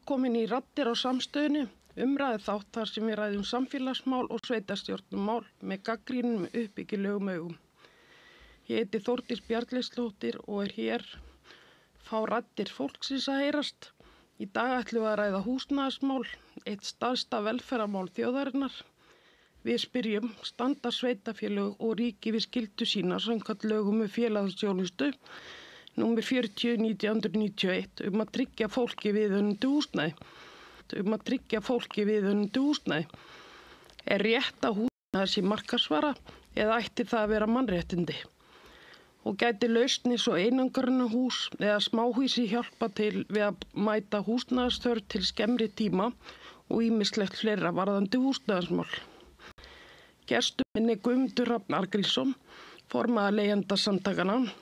Velkomin í Raddir á samstöðunni, umræðu þátt þar sem við ræðum samfélagsmál og sveitarstjórnarmál með gagnrýnum uppbyggilegum augum. Ég heiti Þórdís Bjarnleifsdóttir og hér fá raddir fólksins að heyrast. Í dag ætlum við að ræða húsnæðismál, eitt stærsta velferðarmál þjóðarinnar. Við spyrjum, standa sveitarfélög og ríki við skyldu sína samkvæmt lögum með félagsþjónustu númer 40/1991 að tryggja fólki viðunandi húsnæði. Er rétt að húsnæði sé markaðsvara eða ætti það að vera mannréttindi? Og gæti lausn eins og einangrunarhús eða smáhýsi hjálpa til við að mæta húsnæðisþörf til skemmri tíma og ýmislegt fleira varðandi húsnæðismál. Gestur minn er Guðmundur Hrafn Arngrímsson, formaður Leigjendasamtakanna,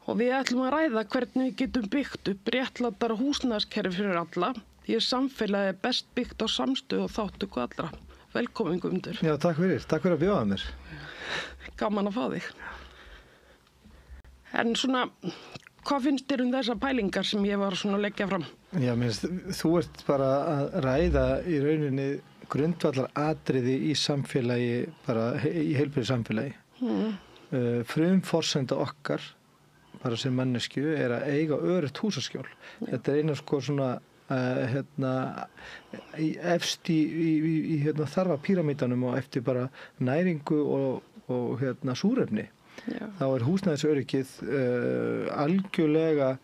og við ætlum að ræða hvernig við getum byggt upp réttlátara húsnæðiskerfi fyrir alla, því að samfélagið er best byggt á samstöðu og þátttöku allra. Velkomin Guðmundur. Já, takk fyrir að bjóða mér. Gaman að fá þig. En svona, hvað finnst þér þessar pælingar sem ég var svona að leggja fram? Já, þú ert bara að ræða í rauninni grundvallar atriði í samfélagi, bara í heilbrigðu samfélagi. Frumforsenda okkar, bara sem manneskju, er að eiga öruggt húsaskjól. Þetta er eina svona efst í þarfapíramídanum og eftir bara næringu og súrefni. Já. Þá er húsnæðisöryggið algjörlega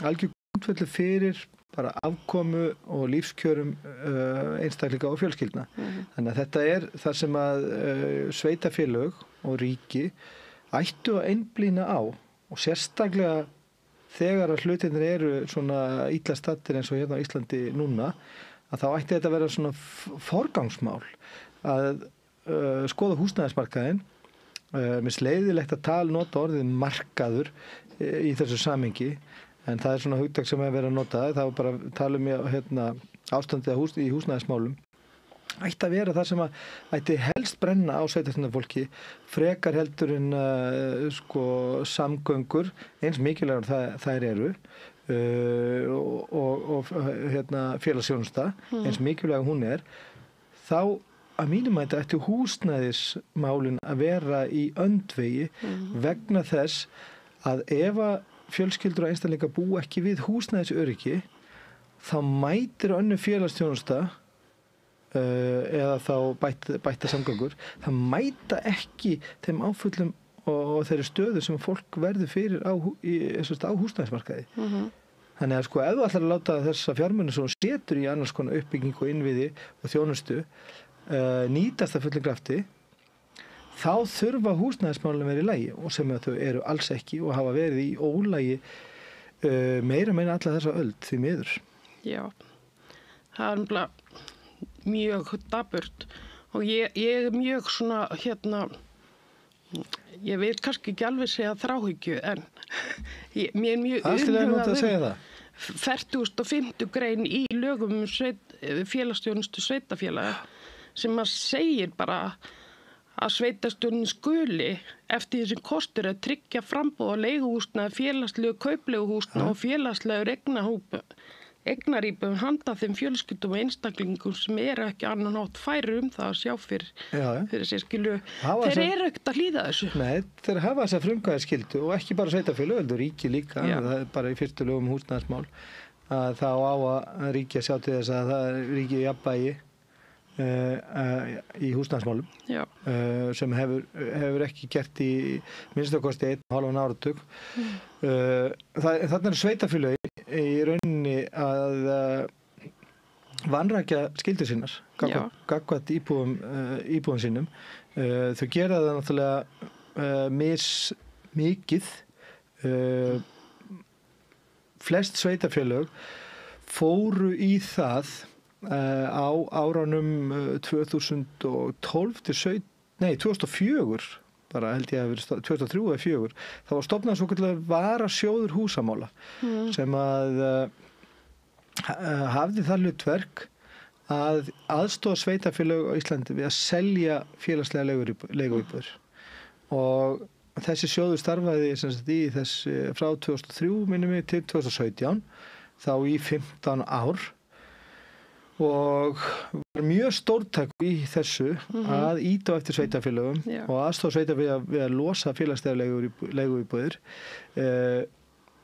algjör grundvöllur fyrir bara afkomu og lífskjörum einstaklinga og fjölskyldna. Þannig að þetta er það sem að sveitarfélög og ríki ættu að einblína á, og sérstaklega þegar að hlutirnir eru svona illa staddir eins og hérna á Íslandi núna, að þá ætti þetta að vera svona forgangsmál að skoða húsnæðismarkaðinn. Mér leiðilegt að nota orðið markaður í þessu samhengi, en það er svona hugtak sem er verið að nota. Það var bara að tala um ástandið í húsnæðismálum. Ætti að vera það sem að ætti helst brenna á sveitarstjórnarfólki, frekar heldur en samgöngur, eins mikilvægar þær eru, og félagsþjónusta, eins mikilvæg hún er. Þá að mínum mati ætti húsnæðismálin að vera í öndvegi vegna þess að ef að fjölskyldur og einstaklingar búa ekki við húsnæðisöryggi, þá mætir önnur félagsþjónusta eða þá bætta samgöngur, það mæta ekki þeim áföllum og þeirri stöðu sem fólk verður fyrir á húsnæðismarkaði. Þannig að ef þú ætlar að láta þessa fjármuni sem þú setur í annars konar uppbygging og innviði og þjónustu nýtast að fullum krafti, þá þurfa húsnæðismálin verið í lagi, og sem að þau eru alls ekki og hafa verið í ólagi meira alla þessa öld því miður. Já, það er mjög dapurt, og ég er mjög svona ég veit kannski ekki alveg segja þráhyggju, en mér er mjög umhugað 40.5. grein í lögum félagsþjónustu sveitarfélaga sem að segir bara að sveitarstjórnin skuli eftir því sem kostur að tryggja framboð á leiguhúsnæði, félagslegu kaupleiguhúsnæði og félagslegu eignarýpum handa þeim fjölskyldum og einstaklingum sem eru ekki annan átt færi það að sjá fyrir sér skilu. Þeir eru ekkert að hlýða þessu. Nei, þeir hafa þessa frumkvæðisskyldu, og ekki bara sveitarfélög, heldur ríki líka. Það er bara í fyrstu lögum húsnæðismál að þá á að ríki að sjá til þess að það ríki í jafnvægi í húsnæðismálum, sem hefur ekki gert í minnstakosti 1,5 áratug. Þarna eru sveitarfélög í rauninni að vanrækja skyldur sínar gagnvart íbúum sínum. Þau gera það náttúrulega mismikið. Flest sveitarfélög fóru í það á árunum 2012 til 2004, bara held ég að verið 2003 eða 2004, þá var stofnað svokallaður varasjóður húsamála sem að hafði það hlutverk að aðstoða sveitarfélög á Íslandi við að selja félagslega leiguíbúðir. Og þessi sjóður starfaði sem sagt í frá 2003 minnum mig til 2017, þá í 15 ár og var mjög stórtæk í þessu að ýta á eftir sveitarfélögum og aðstoða sveitarfélög við að losa félagslega leiguíbúðir.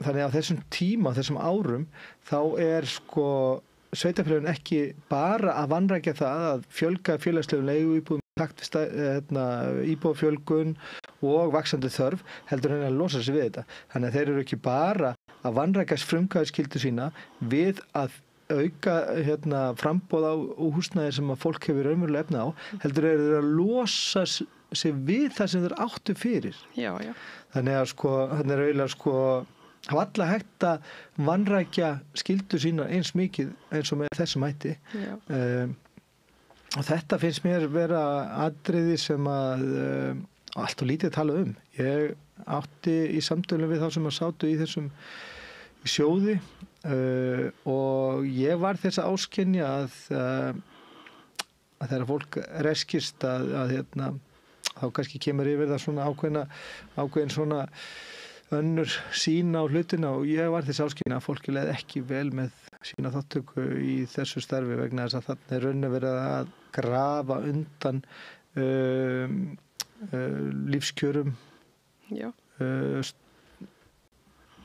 Þannig að þessum tíma, þessum árum, þá sko sveitarfélögin ekki bara að vanrækja það að fjölga félagslegum leiguíbúðum í takt við íbúðafjölgun og vaxandi þörf, heldur henni að losa sig við þetta. Þannig að þeir eru ekki bara að vanrækja frumkvæðisskyldu sína við að auka framboð á húsnæði sem að fólk hefur raunverulega efni á, heldur eru þeir að losa sig við það sem þeir áttu fyrir. Já. Þannig að þannig er eiginlega hafa alla hægt að vanrækja skyldu sína eins mikið eins og með þessum hætti. Og þetta finnst mér vera atriði sem að allt og lítið tala um. Ég átti í samtölum við þá sem að sátu í þessum sjóði og ég var þess að áskynja að þegar fólk reskist að þá kannski kemur yfir það svona ákveðin svona önnur sýn á hlutina og ég var þess að áskynja að fólki leið ekki vel með sína þáttöku í þessu starfi vegna þess að þarna er rauninni verið að grafa undan lífskjörum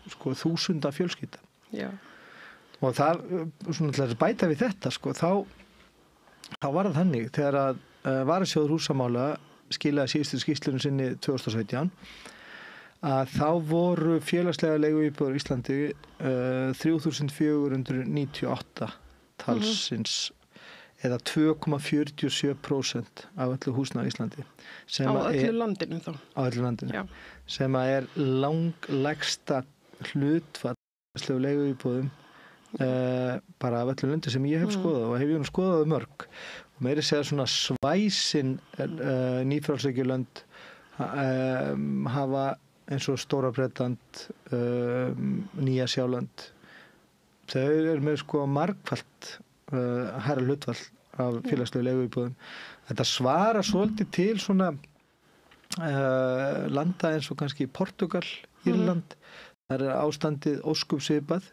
þúsunda fjölskylda. Og það, svona til að bæta við þetta, þá var það þannig þegar að Varasjóður húsamála skilaði síðustu skýrslunum sinni 2017 að þá voru félagslega leiguíbúðir í Íslandi 3.498 talsins eða 2,47% af öllu húsnæði í Íslandi. Á öllu landinu þá? Á öllu landinu. Já. Sem að er langlægsta hlutfall leiguíbúðum bara af öllu löndi sem ég hef skoðað og hef ég nú skoðað mörg og meiri segja svona svæsin nýfrjálsríkjulönd hafa eins og Stóra-Bretland, Nýja-Sjáland þau eru með margfalt hærra hlutfall af félagslegu leiguíbúðum. Þetta svarar svolítið til svona landa eins og kannski Portugal, Írland það er ástandið óskupsvipað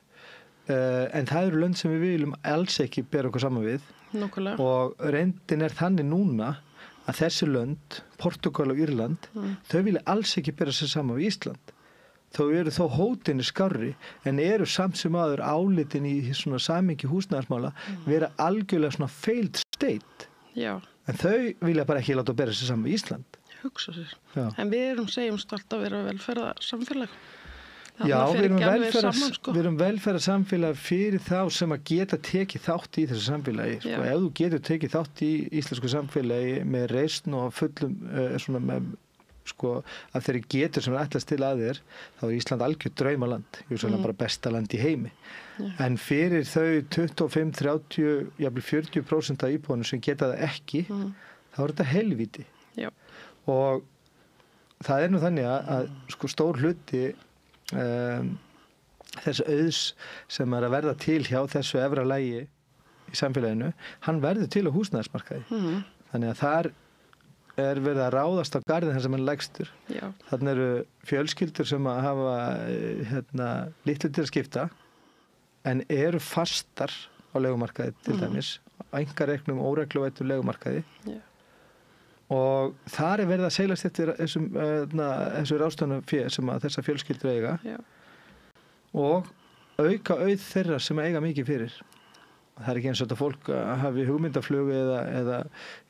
en það eru lönd sem við viljum alls ekki bera okkur saman við. Nákvæmlega. Og reyndin er þannig núna að þessi lönd, Portugal og Írland þau vilja alls ekki bera sig saman við Ísland. Þau eru þó hótinni skárri en eru samt sem áður álitin í svona samhengi húsnæðismála vera algjörlega svona failed state. Já. En þau vilja bara ekki láta bera sig saman við Ísland. Hugsa sér. Já. En við segjumst alltaf að vera velferðarsamfélag. Já, við erum velferðarsamfélag fyrir þá sem að geta tekið þátt í þessu samfélagi. Ef þú getur tekið þátt í íslensku samfélagi með reisn og fullum svona með að þeirri getur sem er ætlast til að þér, þá er Ísland algjör draumaland. Ég er svona bara besta land í heimi. En fyrir þau 25, 30, jafnvel 40% af íbúanum sem geta það ekki, þá er þetta helvíti. Já. Og það er nú þannig að stór hluti þess auðs sem er að verða til hjá þessu efra lagi í samfélaginu, hann verður til á húsnæðismarkaði. Þannig að þar er verið að ráðast á garðin þar sem hann lægstur. Þannig eru fjölskyldur sem að hafa litlu til að skipta en eru fastar á leigumarkaði til dæmis, einkareknum óregluvættum leigumarkaði. Og þar er verið að seilast eftir þessu ráðstöfunarfé sem að þessa fjölskyldur eiga og auka auð þeirra sem eiga mikið fyrir. Það er ekki eins og þetta fólk hafi hugmyndaflugu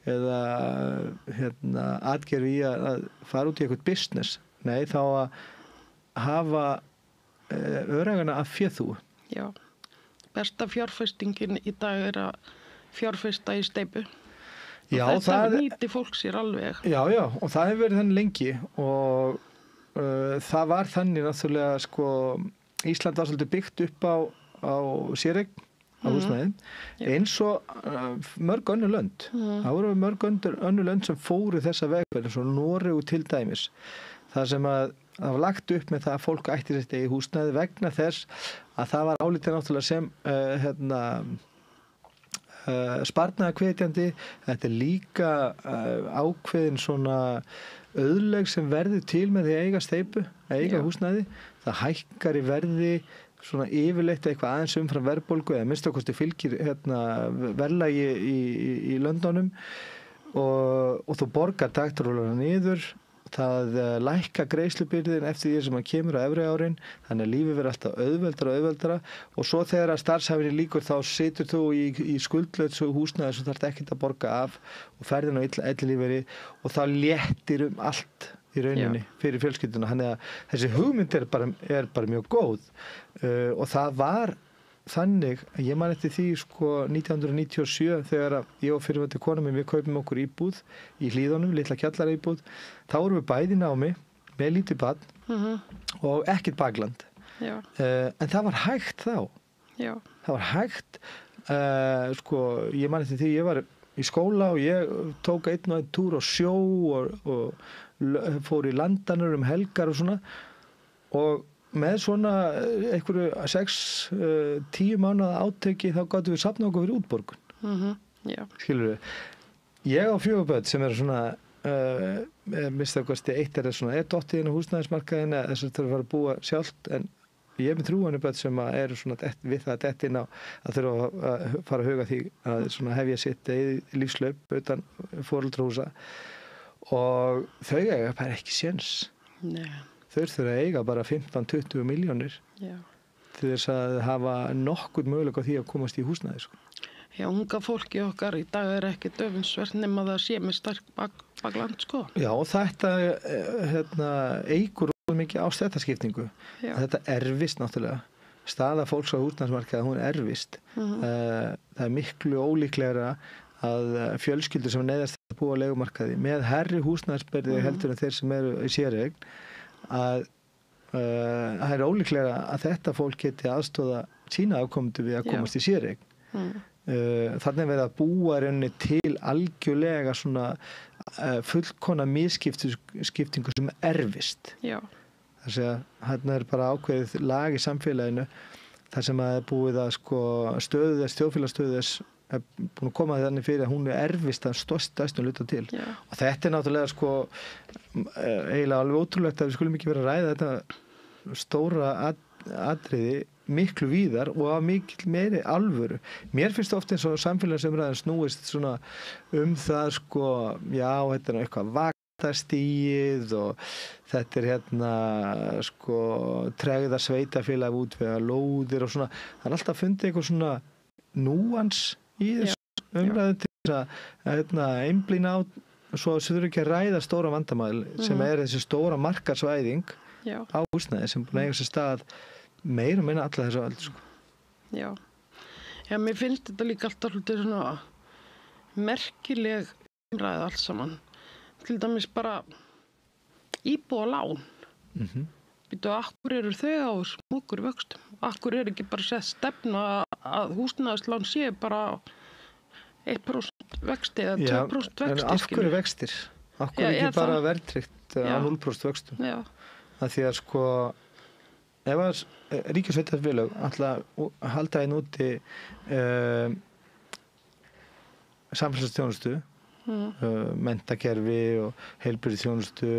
eða atgerfi í að fara út í eitthvað business. Nei, þá að hafa örægana af féþúu. Já, besta fjárfestingin í dag er að fjárfesta í steypu. Já, þetta nýti fólk sér alveg. Já, og það hefur verið þannig lengi og það var þannig náttúrulega Ísland var svolítið byggt upp á séreign á húsnæði eins og mörg önnur lönd. Það voru mörg önnur lönd sem fóru þessa vegferð eins og Noregu til dæmis. Það sem að það var lagt upp með það að fólk ætti sitt í húsnæði vegna þess að það var álitið náttúrulega sem sparnaðarhvetjandi, þetta er líka ákveðin svona auðlegg sem verður til með því að eiga steypu, að eiga húsnæði. Það hækkar í verði svona yfirleitt eitthvað aðeins umfram verðbólgu eða minnst okkurstu fylgir verðlagi í löndunum og þú borgar dagtarúlana niður. Það lækka greiðslubyrðin eftir því sem að kemur á efri árin, þannig að lífið verður alltaf auðveldara og svo þegar að starfshæfinni líkur þá situr þú í skuldlausu húsnæði sem þarf ekkert að borga af og ferðin á ellilífeyri og þá léttir allt í rauninni fyrir fjölskylduna. Þannig að þessi hugmynd er bara mjög góð og það var þannig að ég man eftir því 1997 þegar ég og fyrirvændi kona mín við kaupum okkur íbúð í Hlíðunum, litla kjallara íbúð. Þá vorum við bæði í námi með lítið barn og ekkert bakland. En það var hægt þá. Það var hægt. Ég man eftir því ég var í skóla og ég tók einn og einn túr á sjó og fór í landanur helgar og svona og með svona einhverju 6-10 mánaða áteki þá gátum við safna okkur fyrir útborgun. Skilur við. Ég á 4 börn sem eru svona minnstakosti eitt er dottið inn á húsnæðismarkaðinn eða þess að það fara að búa sjálft en ég er með 3 börn sem eru svona við það dett inn á að þurfa að fara að huga því að svona hefja sitt lífslaup utan foreldrahúsa og þau eiga bara ekki séns. Nei. Þau þurfa að eiga bara 15-20 milljónir til þess að hafa nokkur möguleika á því að komast í húsnæði. Já, unga fólki okkar í dag er ekki döfinsvert nema það sé með sterk bakland, Já, og þetta eigur mikið á stættaskiptingu. Þetta erfist náttúrulega. Staða fólks á húsnæðismarkaði, hún erfist. Það er miklu ólíklegra að fjölskyldur sem neyðast að búa á leigumarkaði með hærri húsnæðisbyrði heldur en þeir sem eru í séreign að það er ólíklega að þetta fólk geti aðstoða sína afkomendur við að komast í séreign. Þannig verið að búa rauninni til algjörlega svona fullkona misskiptingu sem erfist. Þess að hérna er bara ákveðið lag í samfélaginu þar sem að er búið að þjóðfélagsstöðu þess er búin að koma þannig fyrir að hún er erfist að stærstum hluta til. Og þetta er náttúrulega eiginlega alveg ótrúlegt að við skulum ekki vera að ræða þetta stóra atriði miklu víðar og af mikil meiri alvöru. Mér finnst ofta eins og samfélagsumræðan snúist svona það þetta er eitthvað vaktastigið og þetta er tregða sveitafélag útvega lóðir og svona. Það er alltaf fundið eitthvað svona núans í þessu umræðu til þess að einblína á svo þurfi ekki að ræða stóra vandamál sem er þessi stóra markaðsvæðing á húsnæði sem búin að eiga sér stað meira og minna alla þessu öll. Já, mér finnst þetta líka alltaf svona merkileg umræða allt saman. Til dæmis bara íbúðalán. Býtu, akkur eru þau á smukur vöxtum? Akkur er ekki bara sett stefna að húsnæðislán sé bara 1% vexti eða 2% vexti? En af hverju vextir? Af hverju ekki bara verðtryggt á 0% vöxtum? Það því að ef að ríki og sveitarfélög ætla að halda einn úti samfélagsþjónustu, menntakerfi og heilbrigðisþjónustu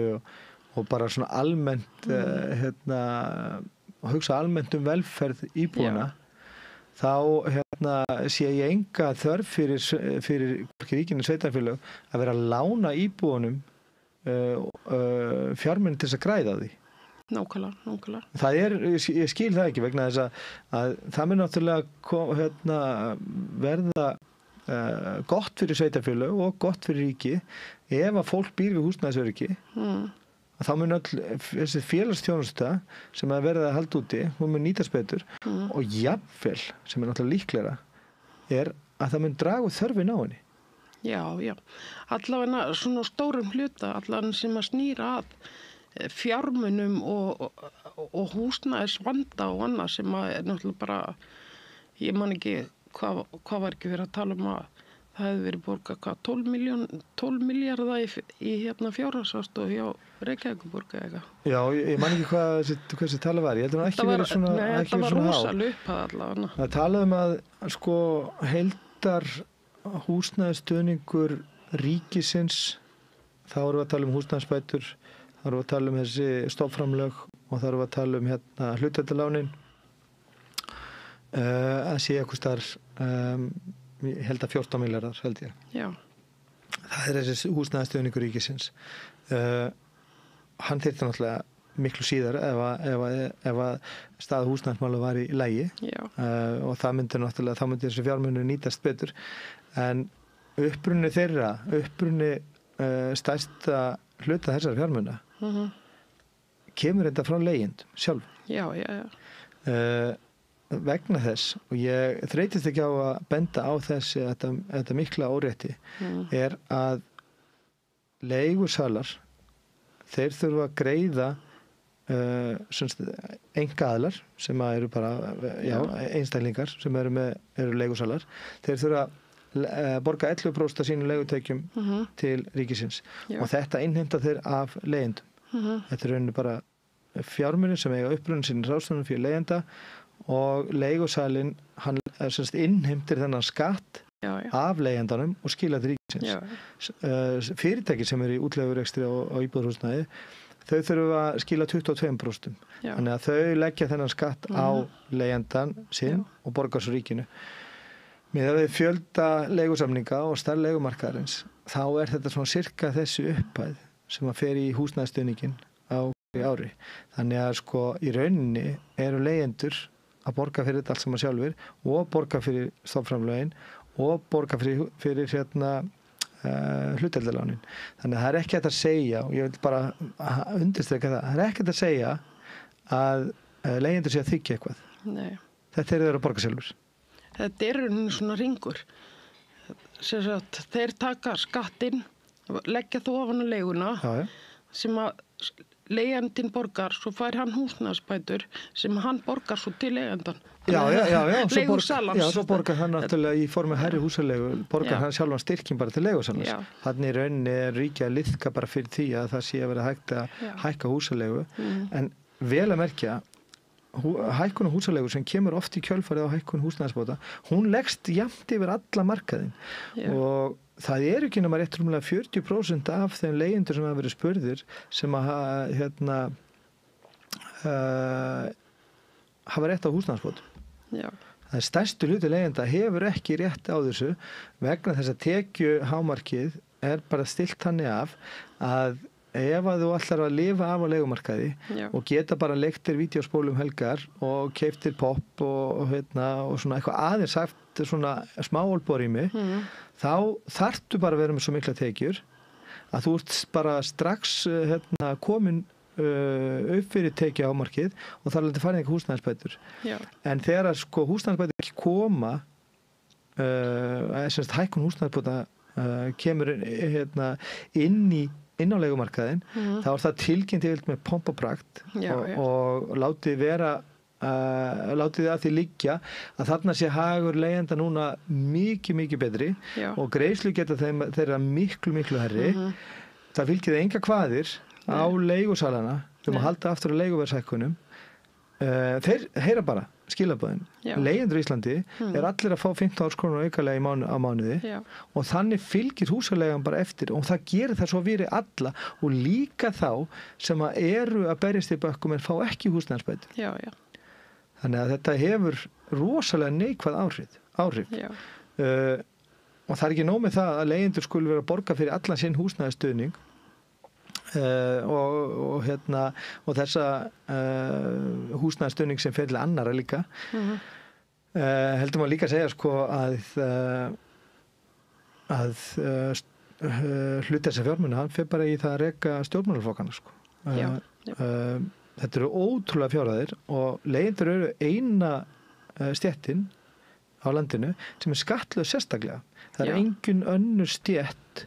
og bara svona almennt hugsa almennt velferð íbúana þá sé ég enga þörf fyrir ríkinu sveitarfélög að vera að lána íbúanum fjármunni til þess að græða því. Nákvæmlega. Það ég skil það ekki vegna þess að það mun náttúrulega verða gott fyrir sveitarfélög og gott fyrir ríki ef að fólk býr við húsnæðisöryggi þá mun þessi félagsþjónusta sem að verða að halda úti hún mun nýtast betur og jafnvel sem er náttúrulega líklegra er að það mun draga úr þörfin á henni. Já. Allavega svona stórum hluta allavega sem að snýra að fjármunum og húsnæðisvanda og annað sem að er náttúrulega bara ég man ekki hvað var ekki verið að tala um að það hefði verið borgað 12 milljarða í fjárhagsaðstoð hjá Reykjavíkurborg eða eitthvað. Já, ég man ekki hvað þessi tala var. Ég heldur ekki verið svona há. Þetta var rosalega upphæð allavega. Það talaði um að heildar húsnæðisstuðningur ríkisins, þá erum við að tala um húsnæðisbætur, þá erum við að tala um þessi stofnframlög og þá erum við að tala um hlutdeildarlánin, að sé eitthvað starf, ég held að 14 milljarðar held ég. Já. Það þessi húsnæðisstuðningur ríkisins. Hann þyrfti náttúrulega miklu síðar ef að staða húsnæðismála var í lagi og það myndi náttúrulega, þá myndi þessi fjármunir nýtast betur. En uppruni stærsta hluta þessara fjármuna kemur þetta frá leigjendum sjálf. Já. Vegna þess, og ég þreytist ekki á að benda á þessi þetta mikla órétti, er að leigusalar, þeir þurfa að greiða einkaaðilar sem eru bara einstaklingar sem eru leigusalar, þeir þurfa að borga 11% af sínum leigutekjum til ríkisins og þetta innheimta þeir af leigjendum. Þetta er rauninni bara fjármunir sem eiga upprunnin sín ráðstöfunum fyrir leigjenda og leigusalinn hann innheimtir þennan skatt af leigjendanum og skila til ríkisins. Fyrirtæki sem eru í útleigurekstri og íbúðarhúsnæði, þau þurfa að skila 22%. Þannig að þau leggja þennan skatt á leigjendan sinn og borgar svo ríkinu. Með við fjölda leigusamninga og stærð leigumarkaðarins, þá er þetta svona sirka þessi upphæð sem að fer í húsnæðisstuðninginn á ári. Þannig að sko í rauninni eru leigjendur að borga fyrir þetta allt saman sjálfur og borga fyrir stofnframlögin og borga fyrir hlutdeildarlánin. Þannig að það er ekki hægt að segja, og ég vil bara undirstrika það er ekki hægt að segja að leigjendur sé að þiggja eitthvað. Nei. Þetta eru þeir að borga sjálfur. Þetta er svona ringur. Þeir taka skattinn, leggja þú ofan á leiguna sem að leigjandinn borgar, svo fær hann húsnæðisbætur sem hann borgar svo til leigandan. Svo borgar hann náttúrulega í formi hærri húsalegu, borgar hann sjálfan styrkin bara til leigusalans. Þannig í rauninni er ríkið að liðka bara fyrir því að það sé að vera hægt að hækka húsalegu, en vel að merkja hækkun á húsalegu sem kemur oft í kjölfarið á hækkun húsnæðisbóta, hún leggst jafnt yfir alla markaðin og það er ekki nema rétt rúmlega 40% af þeim leigjendur sem hafa verið spurðir sem að hafa rétt á húsnæðisbótum. Það er stærstu hluti leigjenda hefur ekki rétt á þessu vegna þess að tekjuhámarkið er bara stillt þannig af að ef að þú ætlar að lifa af á leigumarkaði og geta bara leiktir vídeospólum helgar og keiftir pop og svona eitthvað aðeins haft svona smá olbórými, þá þarftu bara að vera með svo mikla tekjur að þú ert bara strax komin upp fyrir tekja ámarkið og þar er þetta farin ekki húsnæðisbætur. En þegar að sko húsnæðisbætur ekki koma, hækkun húsnæðisbóta kemur inn á leigumarkaðin, þá er það tilkynnt yfirleitt með pomp og prakt og látið að því liggja að þarna sé hagur leigjenda núna mikið betri og greiðslu geta þeirra miklu herri. Það fylgir enga kvaðir á leigusalana að halda aftur á leiguverðshækkunum. Þeir heyra bara skilabóðin. Leigjendur í Íslandi er allir að fá 15.000 krónur aukalega á mánuði og þannig fylgir húsaleigan bara eftir og það gerir það svo fyrir alla og líka þá sem að eru að berjast í bökkum en fá ekki húsnæðisbætur. Þannig að þetta hefur rosalega neikvæð áhrif. Og það er ekki nóg með það að leigjendur skuli vera að borga fyrir allan sinn húsnæðisstuðning og þessa húsnæðisstuðning sem fer til annara líka. Heldur maður líka að segja sko að hluti þessa fjármuna hann fer bara í það að reka stjórnmálaflokkana sko. Þetta eru ótrúlega fjárhæðir og leigjendur eru eina stéttin á landinu sem er skattlaus sérstaklega. Það er engin önnur stétt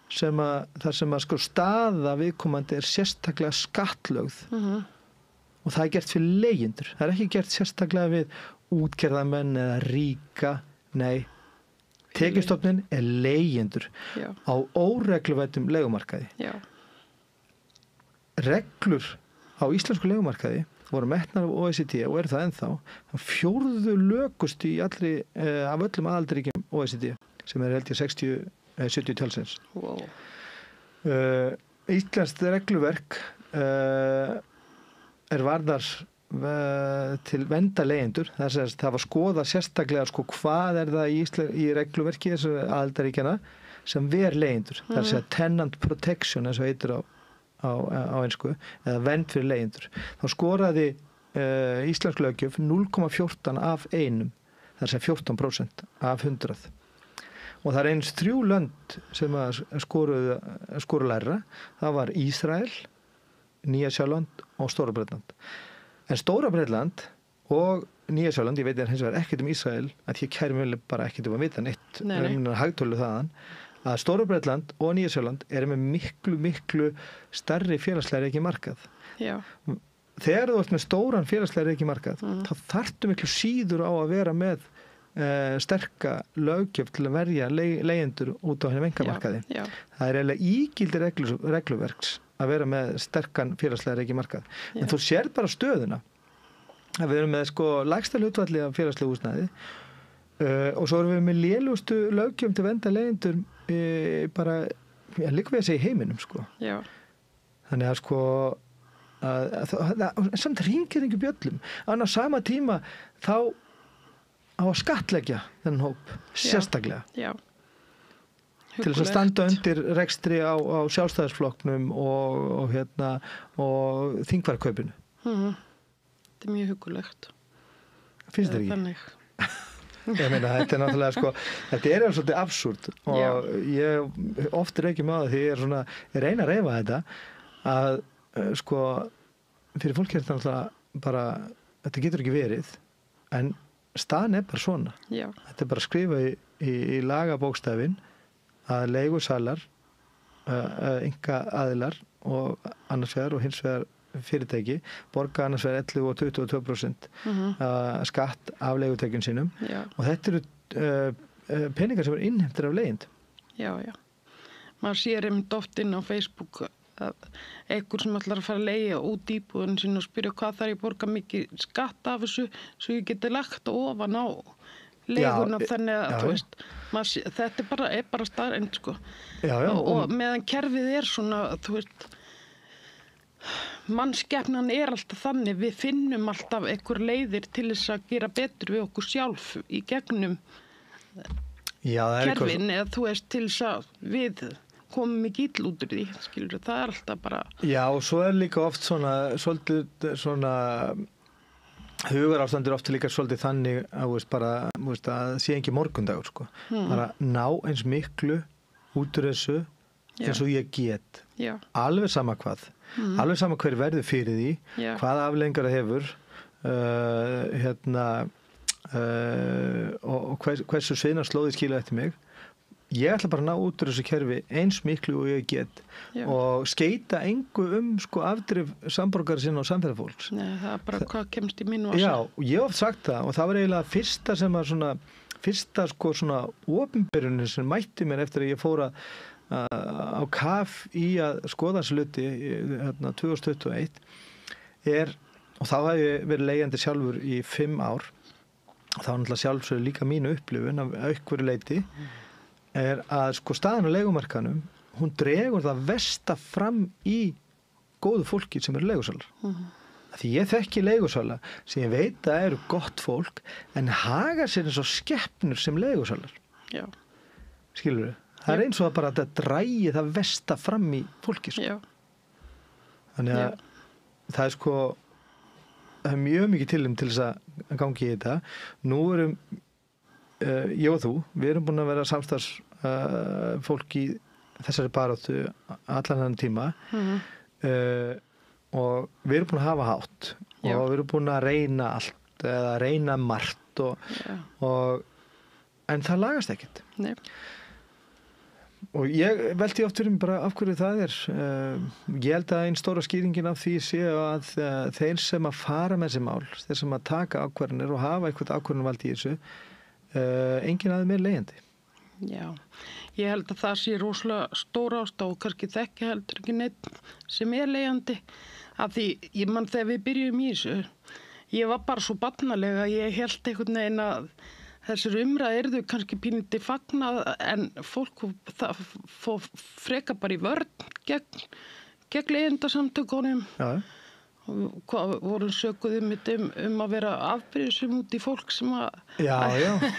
þar sem að sko staða viðkomandi er sérstaklega skattlögð og það er gert fyrir leigjendur. Það er ekki gert sérstaklega við útgerðarmenn eða ríka, nei, tekjustofnin er leigjendur á óregluvæddum leigumarkaði. Reglur á íslensku leigumarkaði voru metnar af OECD og eru það ennþá 4. lögust í af öllum aðildarríkjum OECD. sem held ég 60-70 talsins. Wow. Íslenskt regluverk varðar til vernda leigjendur. Það var skoðað sérstaklega hvað það í regluverki þessu aðildarríkjanna sem ver leigjendur. Það að segja tenant protection eins og heitir á ensku, eða vernd fyrir leigjendur. Þá skoraði íslensk löggjöf 0,14 af 1, það er 14% af 100. Og það er eins 3 lönd sem skoru lægra. Það var Ísrael, Nýja-Sjáland og Stóra-Bretland. En Stóra-Bretland og Nýja-Sjáland, ég veit hins vegar ekkert Ísrael, að ég kæri mjög bara ekkert að vita neitt hagtölu þaðan, að Stóra-Bretland og Nýja-Sjáland með miklu stærri félagslega reiknimarkað. Já. Þegar þú ert með stóran félagslega reiknimarkað, þá þarftu miklu síður á að vera með sterka löggjöf til að verja leigjendur út á henni einkamarkaði. Það er eiginlega ígildi regluverks að vera með sterkan félagslega reiknimarkað. En þú sér bara stöðuna. Að við erum með lægsta hlutfalli af félagslega húsnæði og svo erum við með lélegustu löggjöf til vernda leigjendur bara líka við að segja í heiminum. Já. Þannig að samt hringir ekki bjöllum. Á sama tíma þá á að skattleggja þennan hóp sérstaklega. Já. Til þess að standa undir rekstri á sjálfstæðisflokknum og þingfarkaupinu. Þetta er mjög hugulegt. Finnst þér ekki? Þannig. Ég meina, þetta er náttúrulega þetta er svolítið absúrt og ég oft er ekki með það því ég reyna að reyfa þetta að fyrir fólk er þetta náttúrulega bara, þetta getur ekki verið, en staðan er bara svona. Já. Þetta er bara að skrifa í lagabókstafinn að leigusalar, einka aðilar og annars vegar og hins vegar fyrirtæki borga annars vegar 11 og 22% skatt af leigutekjum sínum. Já. Og þetta eru peningar sem innheimtir af leigjendum. Já. Maður sér oft inn á Facebook að einhver sem ætlar að fara að leigja út íbúðun sín og spyrja hvað þarf ég borga mikið skatt af þessu svo ég geti lagt ofan á leiguna. Þannig að þú veist, þetta er bara staðreynd og meðan kerfið er svona, þú veist, mannskepnan er alltaf þannig, við finnum alltaf einhver leiðir til þess að gera betur við okkur sjálf í gegnum kerfin eða þú veist til þess að við komum ekki illa út úr því, skilur, það er alltaf bara. Já, og svo er líka oft svolítið hugarástandur oft líka svolítið þannig að það sé ekki morgundagur, bara ná eins miklu út úr þessu eins og ég get. Já. Alveg sama hvað. Alveg sama hver verður fyrir því, hvaða afleiðingar það hefur og hversu sveinar slóði skilja eftir mig. Ég ætla bara að ná út úr þessu kerfi eins miklu og ég get. Já. Og skeita engu afdrif samborgara sinna og samfélagfólks. Nei, það er bara hvað kemst í mínu ása. Já, og ég hef oft sagt það og það var eiginlega fyrsta sem var fyrsta opinberunin sem mætti mér eftir að ég fór á kaf í að skoða þessu hluti 2021 og þá hef ég verið leigjandi sjálfur í 5 ár og þá náttúrulega sjálfsögur líka mínu upplifun af aukveru leyti er að staðan á leigumarkanum hún dregur það versta fram í góðu fólki sem eru leigusalar. Því ég þekki leigusala sem ég veit að eru gott fólk en hagar sér eins og skepnur sem leigusalar. Já. Skilurðu? Það er eins og bara að þetta drægi það versta fram í fólki. Já. Þannig að það er mjög mikið til þess að gangi í þetta. Nú erum ég og þú, við erum búin að vera samstarfsfólk í þessari baráttu allan þennan tíma og við erum búin að hafa hátt og við erum búin að reyna allt eða reyna margt en það lagast ekkert. Nei. Og ég velti oft fyrir mig bara af hverju það er. Ég held að einn stóra skýringin af því sé að þeir sem að fara með þessi mál, þeir sem að taka ákvarðanir og hafa eitthvað ákvarðanvald í þessu, enginn aðeins meir leigjandi. Já, ég held að það sé rosalega stóra ástæða og kannski þekki heldur ekki neitt sem er leigjandi. Af því, ég man þegar við byrjum í þessu, ég var bara svo barnalega, ég held einhvern veginn að þessir umræði eru þau kannski pínlítið fagnað en fólk það fór freka bara í vörn gegn leyendasamtökunum og hvað voru sökuð að vera afbyrðisum út í fólk sem að Já,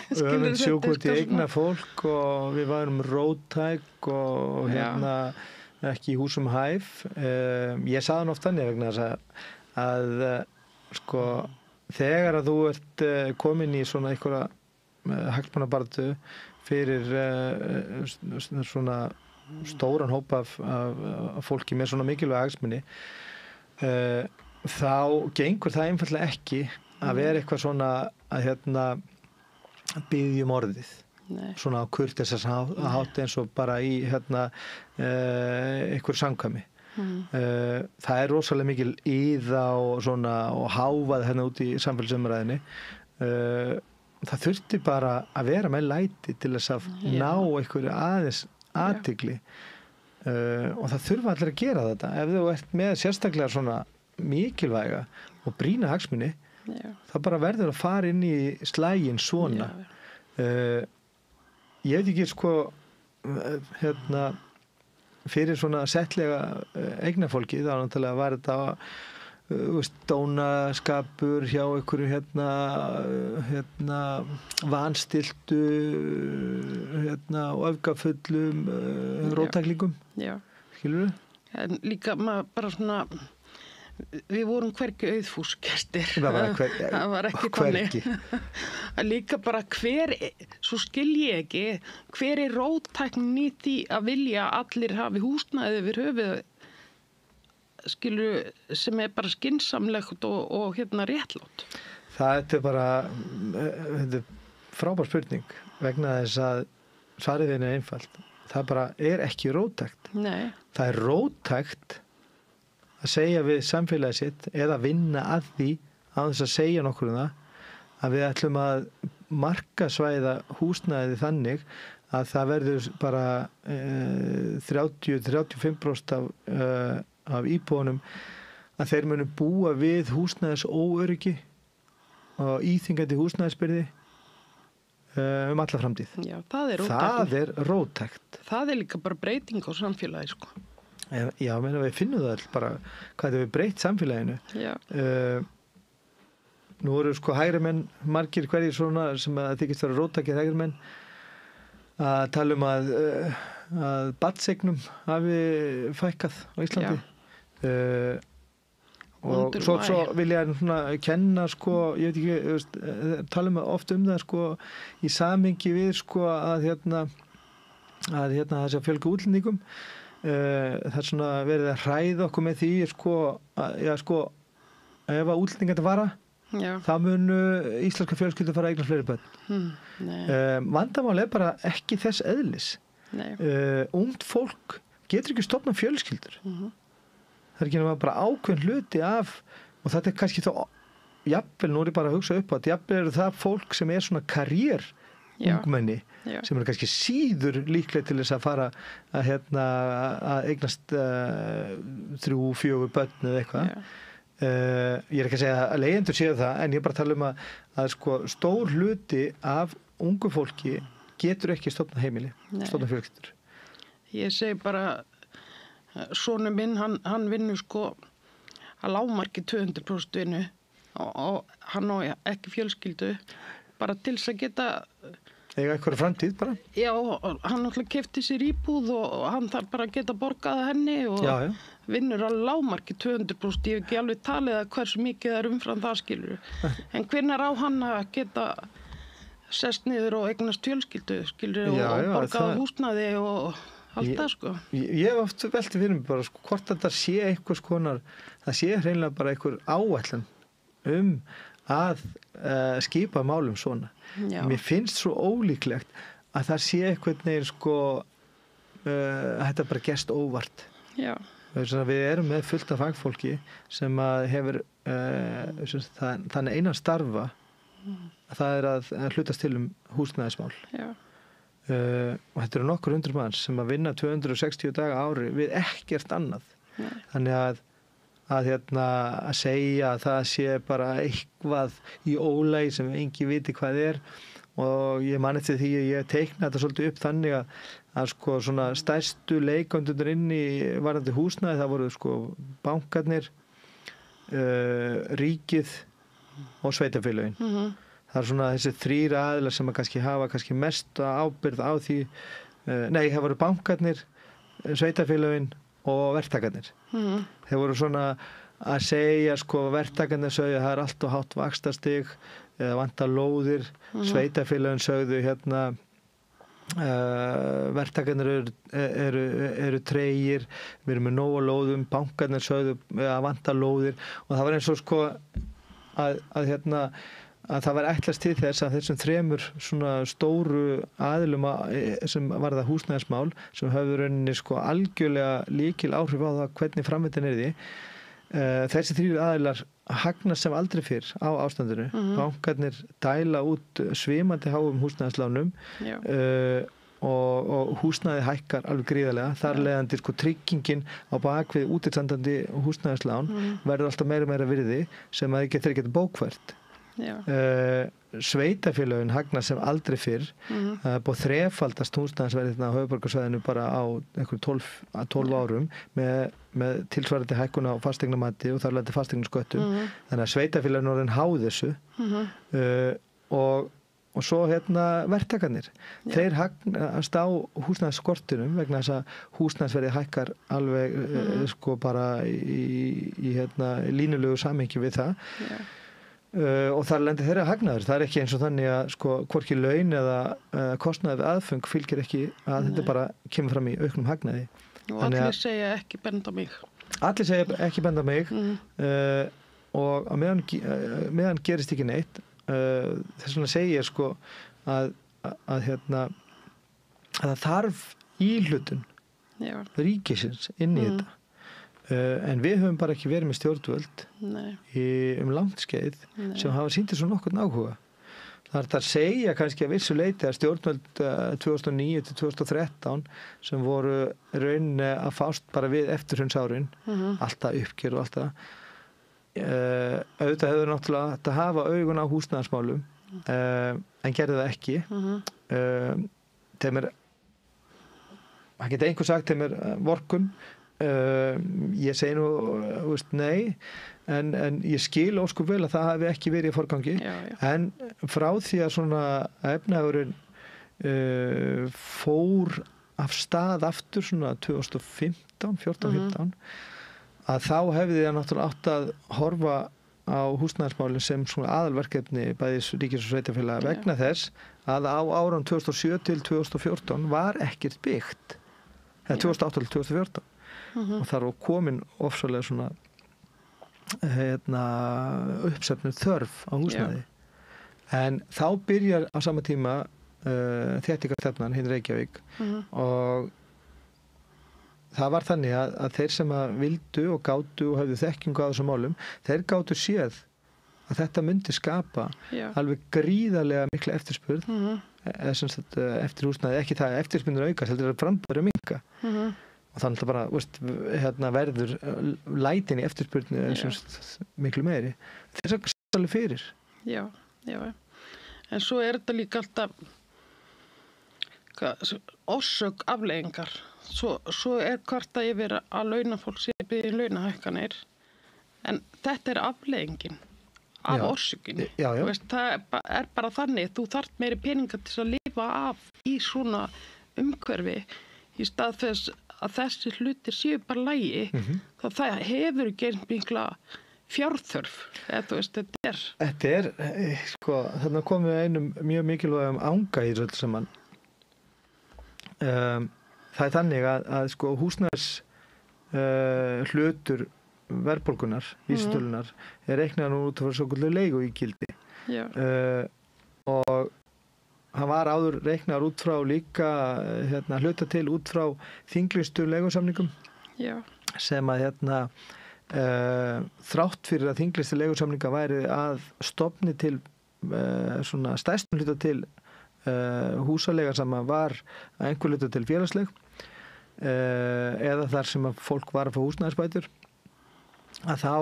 við varum sökuð út í eigna fólk og við varum róttæk og ekki í húsum hæf. Ég sagði hann oft þannig vegna þess að sko þegar að þú ert komin í svona einhverja hagsmunabaráttu fyrir svona stóran hóp af fólki með svona mikilvæga hagsmuni þá gengur það einfaldlega ekki að vera eitthvað svona að biðja orðið. Nei. Svona á kurteisas hátt eins og bara í einhver samkvæmi. Það rosalega mikil íða og svona og hávað út í samfélagsumræðinni. Það þurfti bara að vera með læti til þess að ná einhverju aðeins athygli og það þurfa allir að gera þetta. Ef þú ert með sérstaklega svona mikilvæga og brýna hagsmuni þá bara verður að fara inn í slaginn svona. Ég veit ekki sko fyrir svona settlega eignafólki þá náttúrulega var þetta dónaskapur hjá einhverju vanstiltu og öfgafullum róttaklingum. Skilurðu? En líka maður bara svona við vorum hvergi auðfúsgestir. Það var ekki þannig. Líka bara svo skil ég ekki, hver róttæknin í því að vilja allir hafi húsnæði yfir höfuð skilur sem bara skynsamlegt og réttlátt. Það bara frábær spurning vegna þess að svarið er einfalt. Það bara ekki róttækt. Nei. Það róttækt að segja við samfélagið sitt eða vinna að því að þess að segja nokkur að við ætlum að markasvæða húsnæði þannig að það verður bara 30-35% af íbúunum að þeir munu búa við húsnæðis óöryggi og íþyngandi húsnæðisbyrði alla framtíð. Já, það er róttækt. Það er róttækt. Það er líka bara breyting á samfélagi sko. Já, við finnum það all bara hvað það við breytt samfélaginu. Já. Nú eru sko hægri menn margir hverjir svona sem að þykist vera róttækir hægri menn að tala að barnsegnum hafi fækkað á Íslandi. Og svo vil ég svona kenna sko, ég veit ekki, tala oft það sko í samhengi við sko að þessi fjölga útlendingum. Það er svona verið að hræða okkur með því sko ef að útlendingar fara þá munu íslenska fjölskyldur fara að eignast fleiri börn. Vandamál er bara ekki þess eðlis. Ungt fólk getur ekki stofnað fjölskyldur. Það er ekki nema bara ákveðin hluti af og þetta er kannski þá jafnvel, nú er ég bara að hugsa upp á þetta, jafnvel eru það fólk sem er svona karriér ungmenni sem eru kannski síður líklega til þess að fara að eignast 3-4 börn eða eitthvað. Ég er ekki að segja að leigjendur séu það en ég er bara að tala að sko stór hluti af ungu fólki getur ekki stofnað heimili, stofnað fjölskyldur. Ég segi bara sonur minn, hann vinnur sko að lágmarki 200% vinnu og hann á ekki fjölskyldu bara til þess að geta eiga eitthvað framtíð bara. Já, hann náttúrulega keypti sér íbúð og hann þarf bara að geta borgað henni og vinnur að lágmarki 200%. Ég hef ekki alveg talið að hversu mikið það er umfram það skilur. En hvenær á hann að geta sest niður og eignast fjölskyldu skilur og borgað húsnæði og allt það sko. Ég hef oft veltið fyrir mig bara sko hvort þetta sé eitthvað skonar, það sé hreinlega bara einhver áætlun að skipa málum svona. Mér finnst svo ólíklegt að það sé eitthvað neginn sko þetta bara gerst óvart. Við erum með fullt af fagfólki sem að hefur þannig einan starfa það er að hlutast til húsnæðismál. Og þetta eru nokkur 100 manns sem að vinna 260 daga á ári við ekkert annað. Þannig að segja að það sé bara eitthvað í ólagi sem engin viti hvað er og ég man eftir því að ég teikna þetta svolítið upp þannig að sko svona stærstu leikandunir inn í varðandi húsnæði, það voru sko bankarnir, ríkið og sveitafélögin. Það svona þessi 3 aðilar sem að hafa mest ábyrgð á því, það voru bankarnir, sveitafélögin og verktakarnir. Þeir voru svona að segja, sko, verktakarnir sögðu að það allt og hátt vaxtastig eða vantar lóðir, sveitafélögin sögðu verktakarnir eru tregir, við erum með nóg á lóðum, bankarnir sögðu að vantar lóðir, og það var eins og sko að það var ætlast til þess að þessum 3 svona stóru aðilum sem varða húsnæðismál, sem höfðu rauninni sko algjörlega lykil áhrif á það hvernig framvindan því, þessi 3 aðilar hagnast sem aldrei fyrr á ástandinu. Bankarnir dæla út svimandi háum húsnæðislánum og húsnæði hækkar alveg gríðarlega. Þar leiðandi sko tryggingin á bakvið útistandandi húsnæðislán verður alltaf meira virði sem að þið getur bókfært. Sveitafélögin hagnast sem aldrei fyrr. Búið þrefaldast húsnæðisverðið á höfuðborgarsvæðinu bara á einhverjum 12 árum með tilsvarandi hækkun á fasteignamati og þar lendi fasteignarsköttum. Þannig að sveitafélögin orðin háð þessu. Og svo verktakarnir. Þeir hagnast á húsnæðisskortinum vegna þess að húsnæðisverðið hækkar alveg sko bara í línulegu samhengi við það. Og þar lendir þeirra hagnaður. Það ekki eins og þannig að sko hvorki laun eða kostnaður við aðföng fylgir ekki að þetta bara kemur fram í auknum hagnaði. Og allir segja ekki benda mig. Allir segja ekki benda mig og á meðan gerist ekki neitt. Þess vegna segi ég sko að það þarf íhlutun ríkisins inn í þetta. En við höfum bara ekki verið með stjórnvöld langt skeið sem hafa sýnt svo nokkurn áhuga. Það er að segja kannski að vissu leyti að stjórnvöld 2009 til 2013 sem voru rauninni að fást bara við eftirhrunsárin, alltaf uppgjör og alltaf. Auðvitað hefur náttúrulega að hafa augun á húsnæðismálum en gerði það ekki. Það geta einhver sagt þeim vorkunn. Ég segi nú nei, en ég skil óskup vel að það hafi ekki verið í forgangi. En frá því að svona efnahagurinn fór af stað aftur svona 2014-15 að þá hefði það náttúrulega átt að horfa á húsnæðismálin sem svona aðalverkefni bæðis ríkis og sveitarfélaga vegna þess að á árum 2007 til 2014 var ekkert byggt, eða 2008 til 2014. Og þar var komin ofsalega svona uppsefnuð þörf á húsnæði. En þá byrjar á sama tíma þéttingarstefnan hinn Reykjavík og það var þannig að þeir sem að vildu og gátu og höfðu þekkingu á þessum málum, þeir gátu séð að þetta myndi skapa alveg gríðarlega mikla eftirspurn eftir húsnæði, ekki það að eftirspurnin aukast, heldur að framboðið minnka. Og þannig að bara verður lætin í eftirspurni miklu meiri. Þess að það alveg fyrir. Já. En svo þetta líka alltaf orsök afleiðingar. Svo hvort að yfir að launafólk sé byggðin launahækkanir. En þetta afleiðingin af orsökinni. Það bara þannig. Þú þarft meiri peninga til að lifa af í svona umhverfi í stað þess að þessi hlutir séu bara lægi, þá það hefur ekki mikla fjárþörf. Þetta sko, þarna komum við einum mjög mikilvægum anga í þessu saman. Það þannig að sko húsnæðis hlutur verðbólgunar, vísitölunar, reiknaður út frá svokölluðu leiguígildi. Og hann var áður reiknar út frá líka hluta til út frá þinglistu leigusamningum sem að þrátt fyrir að þinglistu leigusamninga væri að stofni til svona stærstum hluta til húsalega sem var að einhver hluta til félagsleg eða þar sem að fólk var að fá húsnæðisbætur, að þá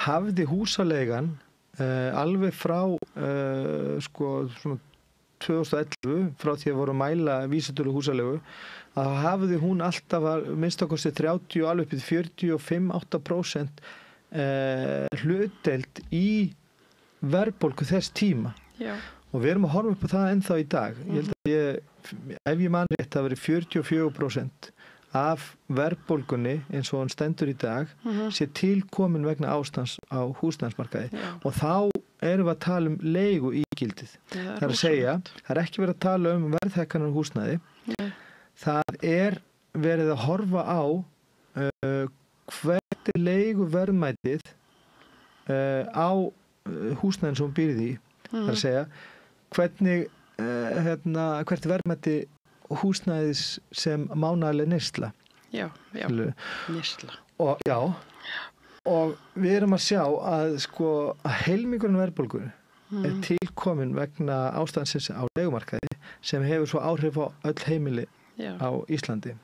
hafði húsalegan alveg frá sko svona 2011 frá því að voru að mæla vísitölu húsalegu að hafði hún alltaf að minnstakosti 30 og alveg upp í 45-8% hlutdeild í verðbólgu þess tíma. Já. Og við erum að horfa upp á það ennþá í dag. Ég held að ef ég man rétt það verið 44% af verðbólgunni eins og hann stendur í dag sé tilkomin vegna ástands á húsnæðismarkaði. Og þá erum við að tala um leigu ígildið. Það er að segja, það er ekki verið að tala um verðhækkanir húsnæði. Það er verið að horfa á hvert leigu verðmætið á húsnæðin sem hún býrði í. Það er að segja, hvert verðmæti húsnæðis sem mánaðarleg neysla. Já, neysla. Og við erum að sjá að heilmingurinn verðbólgu er tilkomin vegna ástandsins á leigumarkaði sem hefur svo áhrif á öll heimili á Íslandi.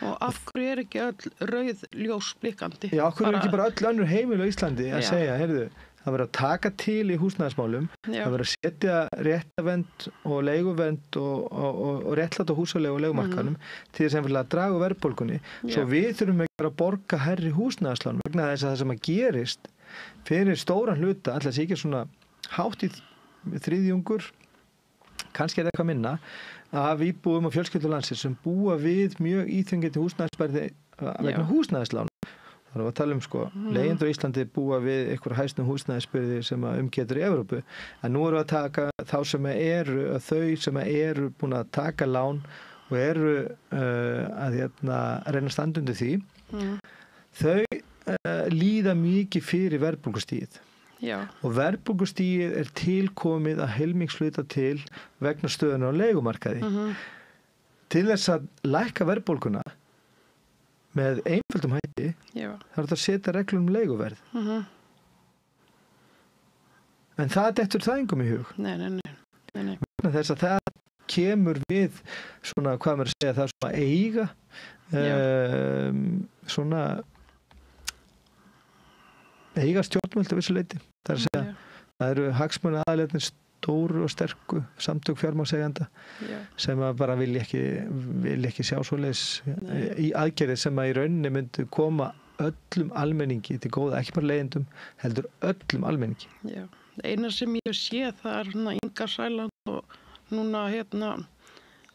Og af hverju er ekki öll rauð ljós blikkandi? Já, af hverju er ekki bara öll önnur heimili á Íslandi að segja, heyrðu, það verður að taka til í húsnæðismálum, það verður að setja réttavernd og leiguvernd og réttláta húsalegu og leigumarkanum til þess að draga úr verðbólgunni. Svo við þurfum ekki að borga hærri húsnæðislán vegna þess að það sem að gerist fyrir stóran hluta, alltaf sé ekki svona hátt í þriðjungur, kannski er það eitthvað minna, af íbúum og fjölskyldur landsins sem búa við mjög íþengandi húsnæðisbærði vegna húsnæðislán. Það er að tala um leigjendur í Íslandi búa við einhver hæstum húsnæðisbyrði sem umgetur í Evrópu. En nú erum við að taka þá sem eru búin að taka lán og eru að reyna að standa undir því. Þau líða mikið fyrir verðbólgustigið. Og verðbólgustigið er tilkomið að heilmingshluta til vegna stöðunar á leigumarkaði. Til þess að lækka verðbólguna með einföldum hætti, það er að setja reglum um leiguverð. En það dettur það engum í hug. Nei. Þess að það kemur við svona, hvað maður að segja, það er svona eiga, svona eiga stjórnvöld af þessu leyti. Það er að segja, það eru hagsmuna aðalegni stóru og sterku samtök fjármagnseigenda sem að bara vil ekki sjá svoleiðis í aðgerðir sem að í rauninni myndi koma öllum almenningi til góða, ekki bara leigjendum, heldur öllum almenningi. Já, eina sem ég sé það er Inga Sæland og núna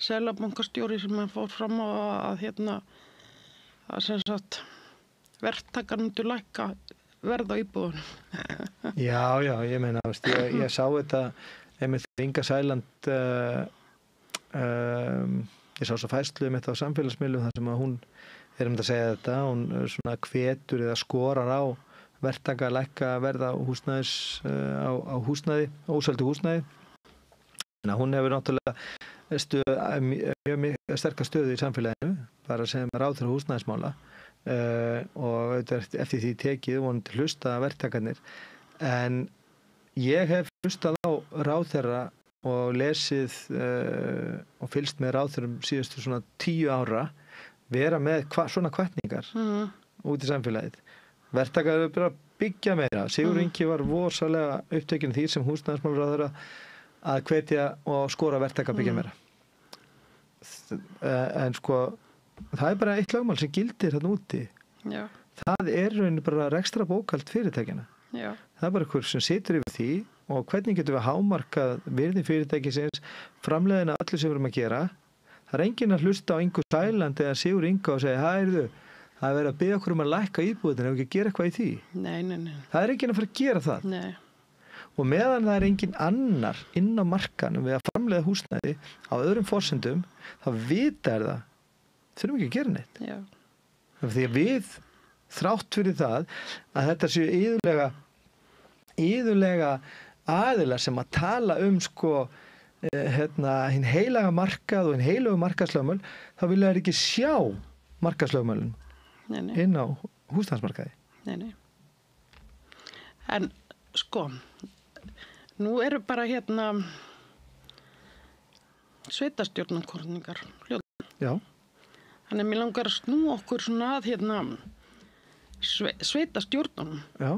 Seðlabankastjóri sem fór fram á að sem sagt verktakar myndu lækka verð á íbúðunum. Já, ég meina, ég sá þetta einmitt Inga Sæland ég sá svo færslu einmitt á samfélagsmiðlum þar sem að hún er að segja þetta, hún svona hvetur eða skorar á verktaka að lækka verð á húsnæði, óseldu húsnæði. Þannig að hún hefur náttúrulega mjög sterka stöðu í samfélaginu, bara sem ráðherra húsnæðismála. Og eftir því tekið vonandi hlusta verktakarnir, en ég hef hlustað á ráðherra og lesið og fylgst með ráðherrum síðustu svona 10 ára vera með svona hvatningar út í samfélagið. Verktakar eru bara að byggja meira. Sigurður Ingi var rosalega upptekinn því sem húsnæðismálaráðherra að hvetja og skora verktaka að byggja meira. En það er bara eitt lögmál sem gildir þarna úti. Það er rauninni bara rekstra bókhald fyrirtækjana. Það er bara einhver sem situr yfir því og hvernig getum við hámarkað virði fyrirtækisins, framleiðina allir sem við erum að gera. Það er enginn að hlusta á Ingu Sæland eða Sigurður Inga og segja, það er verið að biðja okkur um að lækka íbúðina ef við ekki gera eitthvað í því. Nei. Það er enginn að fara að gera það. Nei. Og meðan það er enginn annar inn á markanum við að framleiða húsnæði á öðrum forsendum, þá vita það þurfum ekki að gera neitt. Því að við, þrátt fyrir það að þetta séu iðulega aðilar sem að tala um hinn heilaga markað og hinn heilagu markaðslögmál, þá vilja þeir ekki sjá markaðslögmálin inn á húsnæðismarkaði. Nei. En nú eru bara sveitarstjórnarkosningar. Já. Þannig að mér langar að snú okkur svona að sveitarstjórnunum. Já.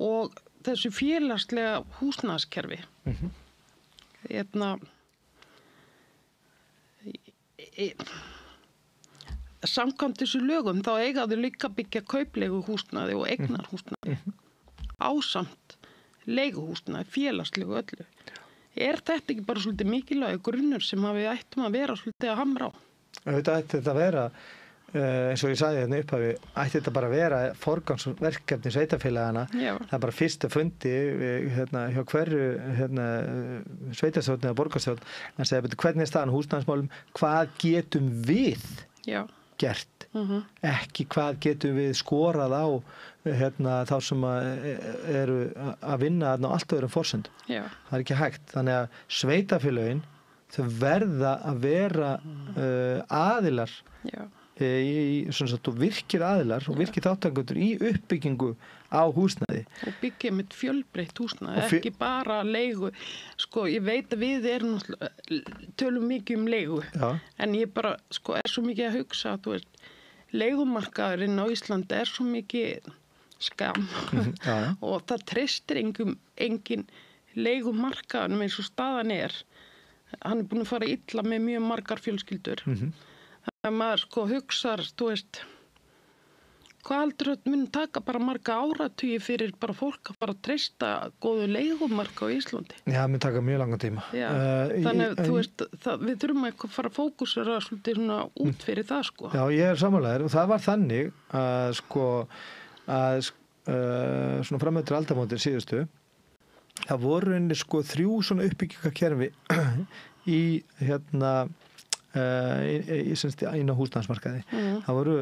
Og þessu félagslega húsnæðiskerfi. samkvæmt þessu lögum þá eiga þau líka að byggja kauplegu húsnæði og eignarhúsnæði ásamt leiguhúsnæði, félagslegu öllu. Er þetta ekki bara svolítið mikilvægur grunnur sem við ættum að vera svolítið að hamra á? Þetta ætti þetta að vera, eins og ég sagði hérna upphafi, ætti þetta bara að vera forgangsverkefni sveitarfélagana. Það er bara fyrsta fundi hjá hverju sveitarstjórn eða borgarstjórn að segja hvernig er staðan á húsnæðismálum, hvað getum við gert, ekki hvað getum við skorað á þá sem eru að vinna á allt öðrum forsendum. Það er ekki hægt. Þannig að sveitarfélögin þau verða að vera aðilar virkir aðilar og virkir þátttakendur í uppbyggingu á húsnæði. Og byggja með fjölbreytt húsnæði, ekki bara leigu. Sko, ég veit að við erum tölum mikið um leigu, en ég bara, er svo mikið að hugsa, þú veist, leigumarkaðurinn á Íslandi er svo mikið skam og það treystir engin leigumarkaðunum eins og staðan er. Hann er búin að fara illa með mjög margar fjölskyldur. Þannig að maður hugsar, þú veist, hvað heldur þetta mun taka bara marga áratugi fyrir bara fólk að fara að treysta góðu leigumarka á Íslandi? Já, það mun taka mjög langan tíma. Þannig að þú veist, við þurfum að fara að fókusera svolítið svona út fyrir það, Já, ég er sammálaður og það var þannig að svona framöður aldamótin síðustu, það voru einnig 3 svona uppbyggingakerfi í inn á húsnæðismarkaði. Það voru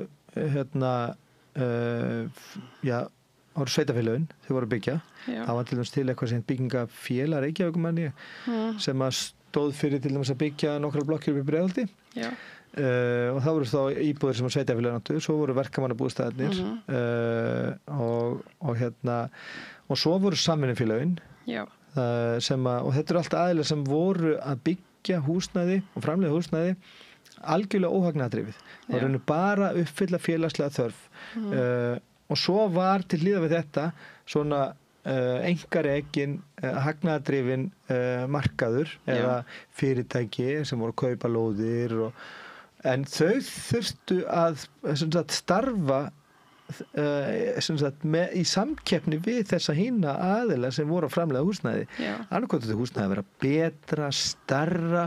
voru sveitafélögin, þau voru að byggja. Það var til dæmis til eitthvað sem byggingafélag Reykjavíkumanni sem að stóð fyrir til dæmis að byggja nokkrar blokkir upp í Breiðholti. Og það voru þá íbúðir sem að sveitafélögin áttu, svo voru verkamannabústaðirnir og svo voru samvinnufélögin og þetta eru allt aðilar sem voru að byggja húsnæði og framleiða húsnæði algjörlega óhagnaðardrifið. Það var bara að uppfylla félagslega þörf og svo var til hliðar við þetta svona einkarekin hagnaðardrifin markaður eða fyrirtæki sem voru að kaupa lóðir en þau þurftu að starfa í samkeppni við þessa hina aðila sem voru að framleiða húsnæði. Annarkvæmt þetta húsnæði að vera betra, stærra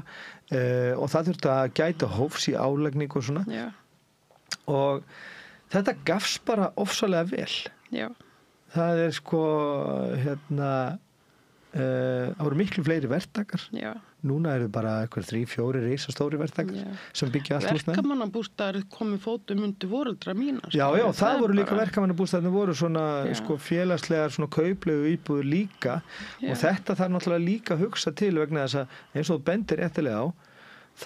og það þurfti að gæta hófs í álagningu og svona. Og þetta gafst bara ofsalega vel. Það er það voru miklu fleiri verktakar. Núna eru bara eitthvað 3-4 risastóri verktakar sem byggja allt húsnæði. Verkamannabústaðir komið fótum undir foreldra mína. Já, það voru líka verkamannabústaðir, voru svona félagslegar svona kauplegu íbúður líka og þetta þarf náttúrulega líka að hugsa til vegna þess að eins og bendir réttilega á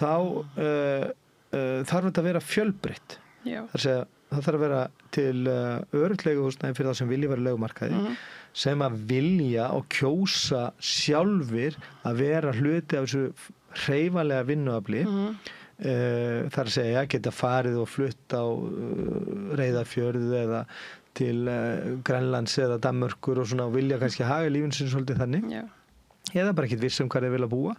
þá þarf þetta að vera fjölbreytt. Það þarf að vera til öruggt leiguhúsnæði fyrir það sem vilja vera leigumarkaði sem að vilja og kjósa sjálfir að vera hluti af þessu hreyfanlega vinnuafli. Það er að segja geta farið og flutt á Reyðarfjörð eða til Grænlands eða Danmörkur og svona og vilja kannski haga lífinu sinni svolítið þannig. Eða bara ekkert viss hvað þeir vilja búa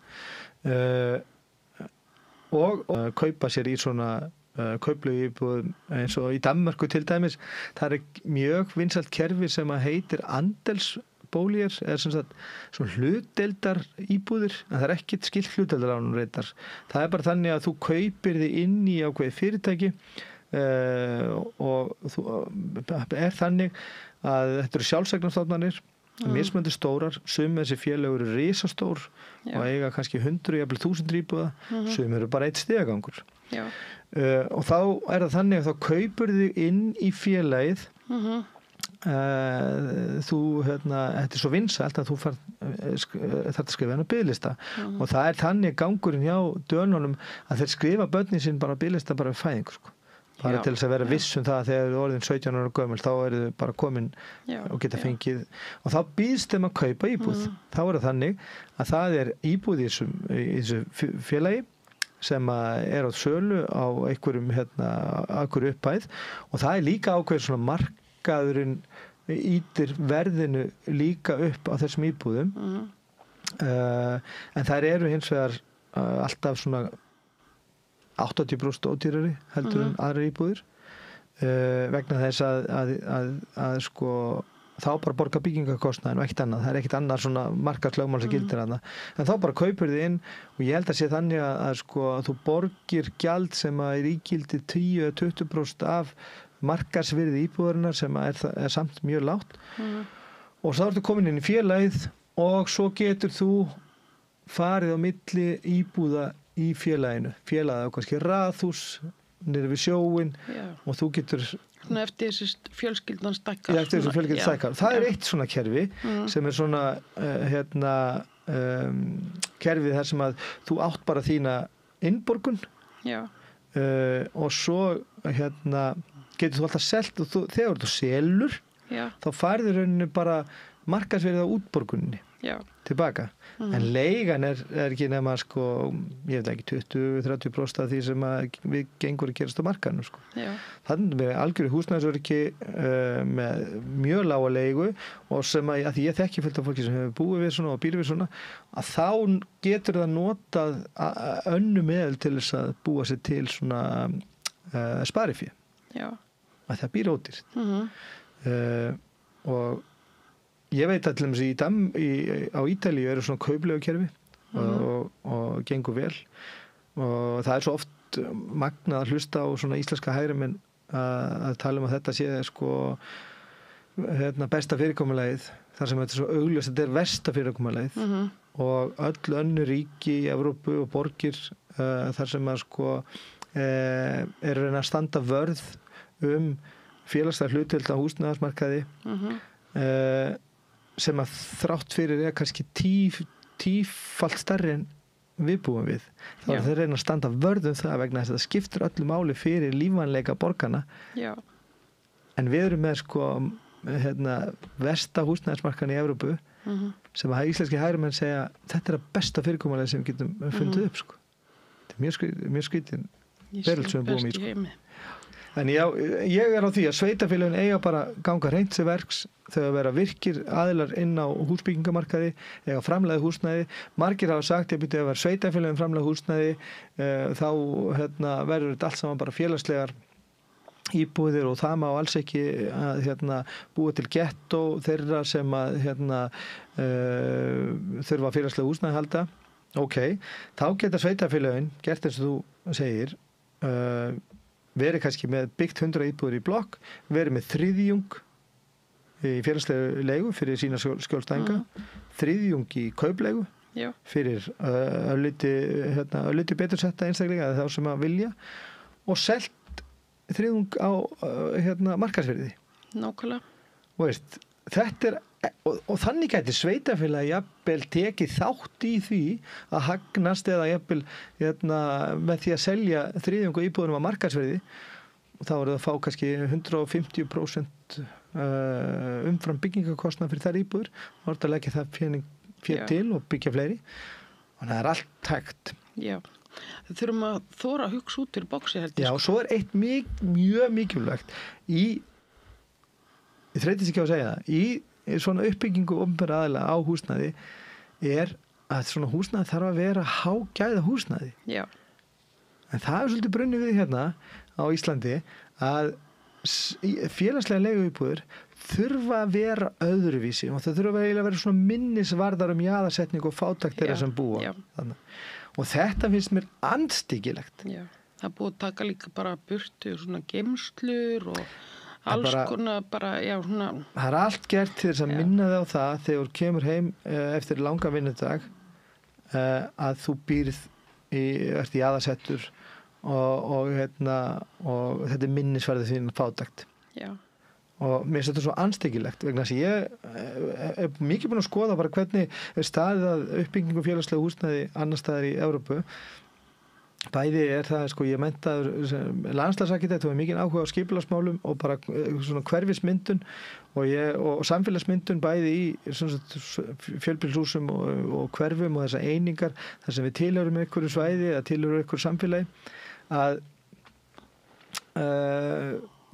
og kaupa sér í svona kauplegu íbúðum eins og í Danmörku til dæmis. Það er mjög vinsælt kerfi sem að heitir andelsbólir eða sem sagt svona hlutdeildar íbúðir en það er ekkert skilt hlutdeildarlánum reyndar. Það er bara þannig að þú kaupir þig inn í ákveðið fyrirtæki og þú er þannig að þetta eru sjálfseignarstofnanir mismunandi stórar, sum þessi félög eru risastór og eiga kannski 100, jafnvel 1000 íbúða, sum eru bara 1 stigagangur. Og þá er það þannig að þá kaupur þig inn í félagið þetta er svo vinsælt að þú þarft að skrifa hann á biðlista og það er þannig gangurinn hjá dönunum að þeir skrifa börnin sín bara á biðlista bara við fæðingu bara til þess að vera viss það að þegar þú orðin 17 ára gömul þá eru þau bara komin og geta fengið og þá býðst þeim að kaupa íbúð. Þá er það þannig að það er íbúð í þessu félagi sem er á sölu á einhverju upphæð og það er líka ákveður svona markaðurinn ítir verðinu líka upp á þessum íbúðum en þær eru hins vegar alltaf svona 80% ódýrari heldur en aðrar íbúðir vegna þess að sko þá bara borga byggingarkostnaðinn og ekkert annað. Það er ekkert annað svona markaðslögmál sem gildir þarna. En þá bara kaupir þið inn og ég held að sé þannig að sko að þú borgir gjald sem að er ígildi 10-20% af markaðsvirði íbúðarinnar sem er samt mjög lágt og þá ertu komin inn í félagið og svo getur þú farið á milli íbúða í félaginu. Félagið á kannski raðhús niður við sjóin og þú getur Svona eftir þessi fjölskyldan stækkar. Já, eftir þessi fjölskyldan stækkar. Það er eitt svona kerfi sem er svona kerfið þar sem að þú átt bara þína innborgun og svo getur þú alltaf selt og þegar þú selur þá færður rauninni bara markaðsverðið á útborgunni tilbaka. En leigan er ekki nema sko, ég veit ekki 20-30% af því sem við gengur að gerast á markaðnum sko. Þannig með algjöru húsnæðisöryggi með mjög lága leigu og sem að því ég þekki fullt af fólki sem hefur búið við svona og býr við svona að þá getur það notað önnu meðal til þess að búa sér til svona sparifé. Að það býr ódýrt. Og ég veit að til dæmis á Ítalíu eru svona kaupleigukerfi og gengur vel og það er svo oft magnað að hlusta á svona íslenska hægrimenn að tala að þetta sé sko besta fyrirkomulagið þar sem þetta er svo augljóst að þetta er versta fyrirkomulagið og öll önnur ríki í Evrópu og borgir þar sem að sko er að reyna að standa vörð félagslega hlutdeild á húsnæðismarkaði sem að þrátt fyrir er kannski tífalt stærri en við búum við. Þá er þeir reyna að standa vörðum það vegna þess að það skiptir öllu máli fyrir lífvænleika borgarna. En við erum með sko versta húsnæðismarkaðinn í Evrópu sem að íslenski hægrimenn segja þetta er að besta fyrirkomulag sem við getum fundið upp sko. Þetta er mjög skrýtin veröld sem við búum í sko. En ég er á því að sveitarfélögin eiga bara ganga hreint til verks þau að vera virkir aðilar inn á húsbyggingamarkaði, eiga framleiða húsnæði. Margir hafa sagt að vera sveitarfélögin framleiða húsnæði þá verður þetta allt saman bara félagslegar íbúðir og það má alls ekki að búa til gettó þeirra sem að þurfa félagslega húsnæði halda. Þá geta sveitarfélögin gert eins og þú segir verið kannski með byggt 100 íbúðir í blokk, verið með þriðjung í félagslegu leigu fyrir sína skjólstæðinga, þriðjung í kaupleigu fyrir ölliti betur setta einstaklega eða þá sem að vilja og selt þriðjung á markaðsverði. Nákvæmlega. Og veist, þetta er og þannig gæti sveitafélagi jafnvel tekið þátt í því að hagnast eða jafnvel með því að selja þriðjungu íbúðunum á markaðsverði og þá er það að fá kannski 150% umfram byggingarkostnað fyrir þær íbúður og þá er það að leggja það fér til og byggja fleiri og það er allt hægt. Það þurfum að þóra að hugsa út fyrir boxi held ég. Já, og svo er eitt mjög mikilvægt ég þreytist ekki á að segja það svona uppbyggingu opinberra aðila á húsnæði er að svona húsnæði þarf að vera hágæða húsnæði. En það er svolítið brunnið við hérna á Íslandi að félagslega leiguíbúðir þurfa að vera öðruvísi og það þurfa að vera svona minnisvarðar jaðarsetning og fátækt þeirra sem búa. Og þetta finnst mér andstyggilegt. Það er búið að taka líka bara burtu svona geymslur og alls konar bara, svona. Það er allt gert til þess að minna þig á það þegar þú kemur heim eftir langa vinnudag að þú býrð ert í aðasettur og þetta er minnisvarðið þín fátækt. Og mér finnst þetta svo andstyggilegt vegna þess að ég er mikið búin að skoða bara hvernig er staðið að uppbyggingu félagslega húsnæði annars staðar í Evrópu. Bæði er það, sko, ég menntaður landslagsarkitekt og mikinn áhuga á skipulagsmálum og bara svona hverfismyndun og samfélagsmyndun bæði í fjölbýlishúsum og hverfum og þessar einingar þar sem við tilhörum einhverju svæði eða tilhörum einhverju samfélagi að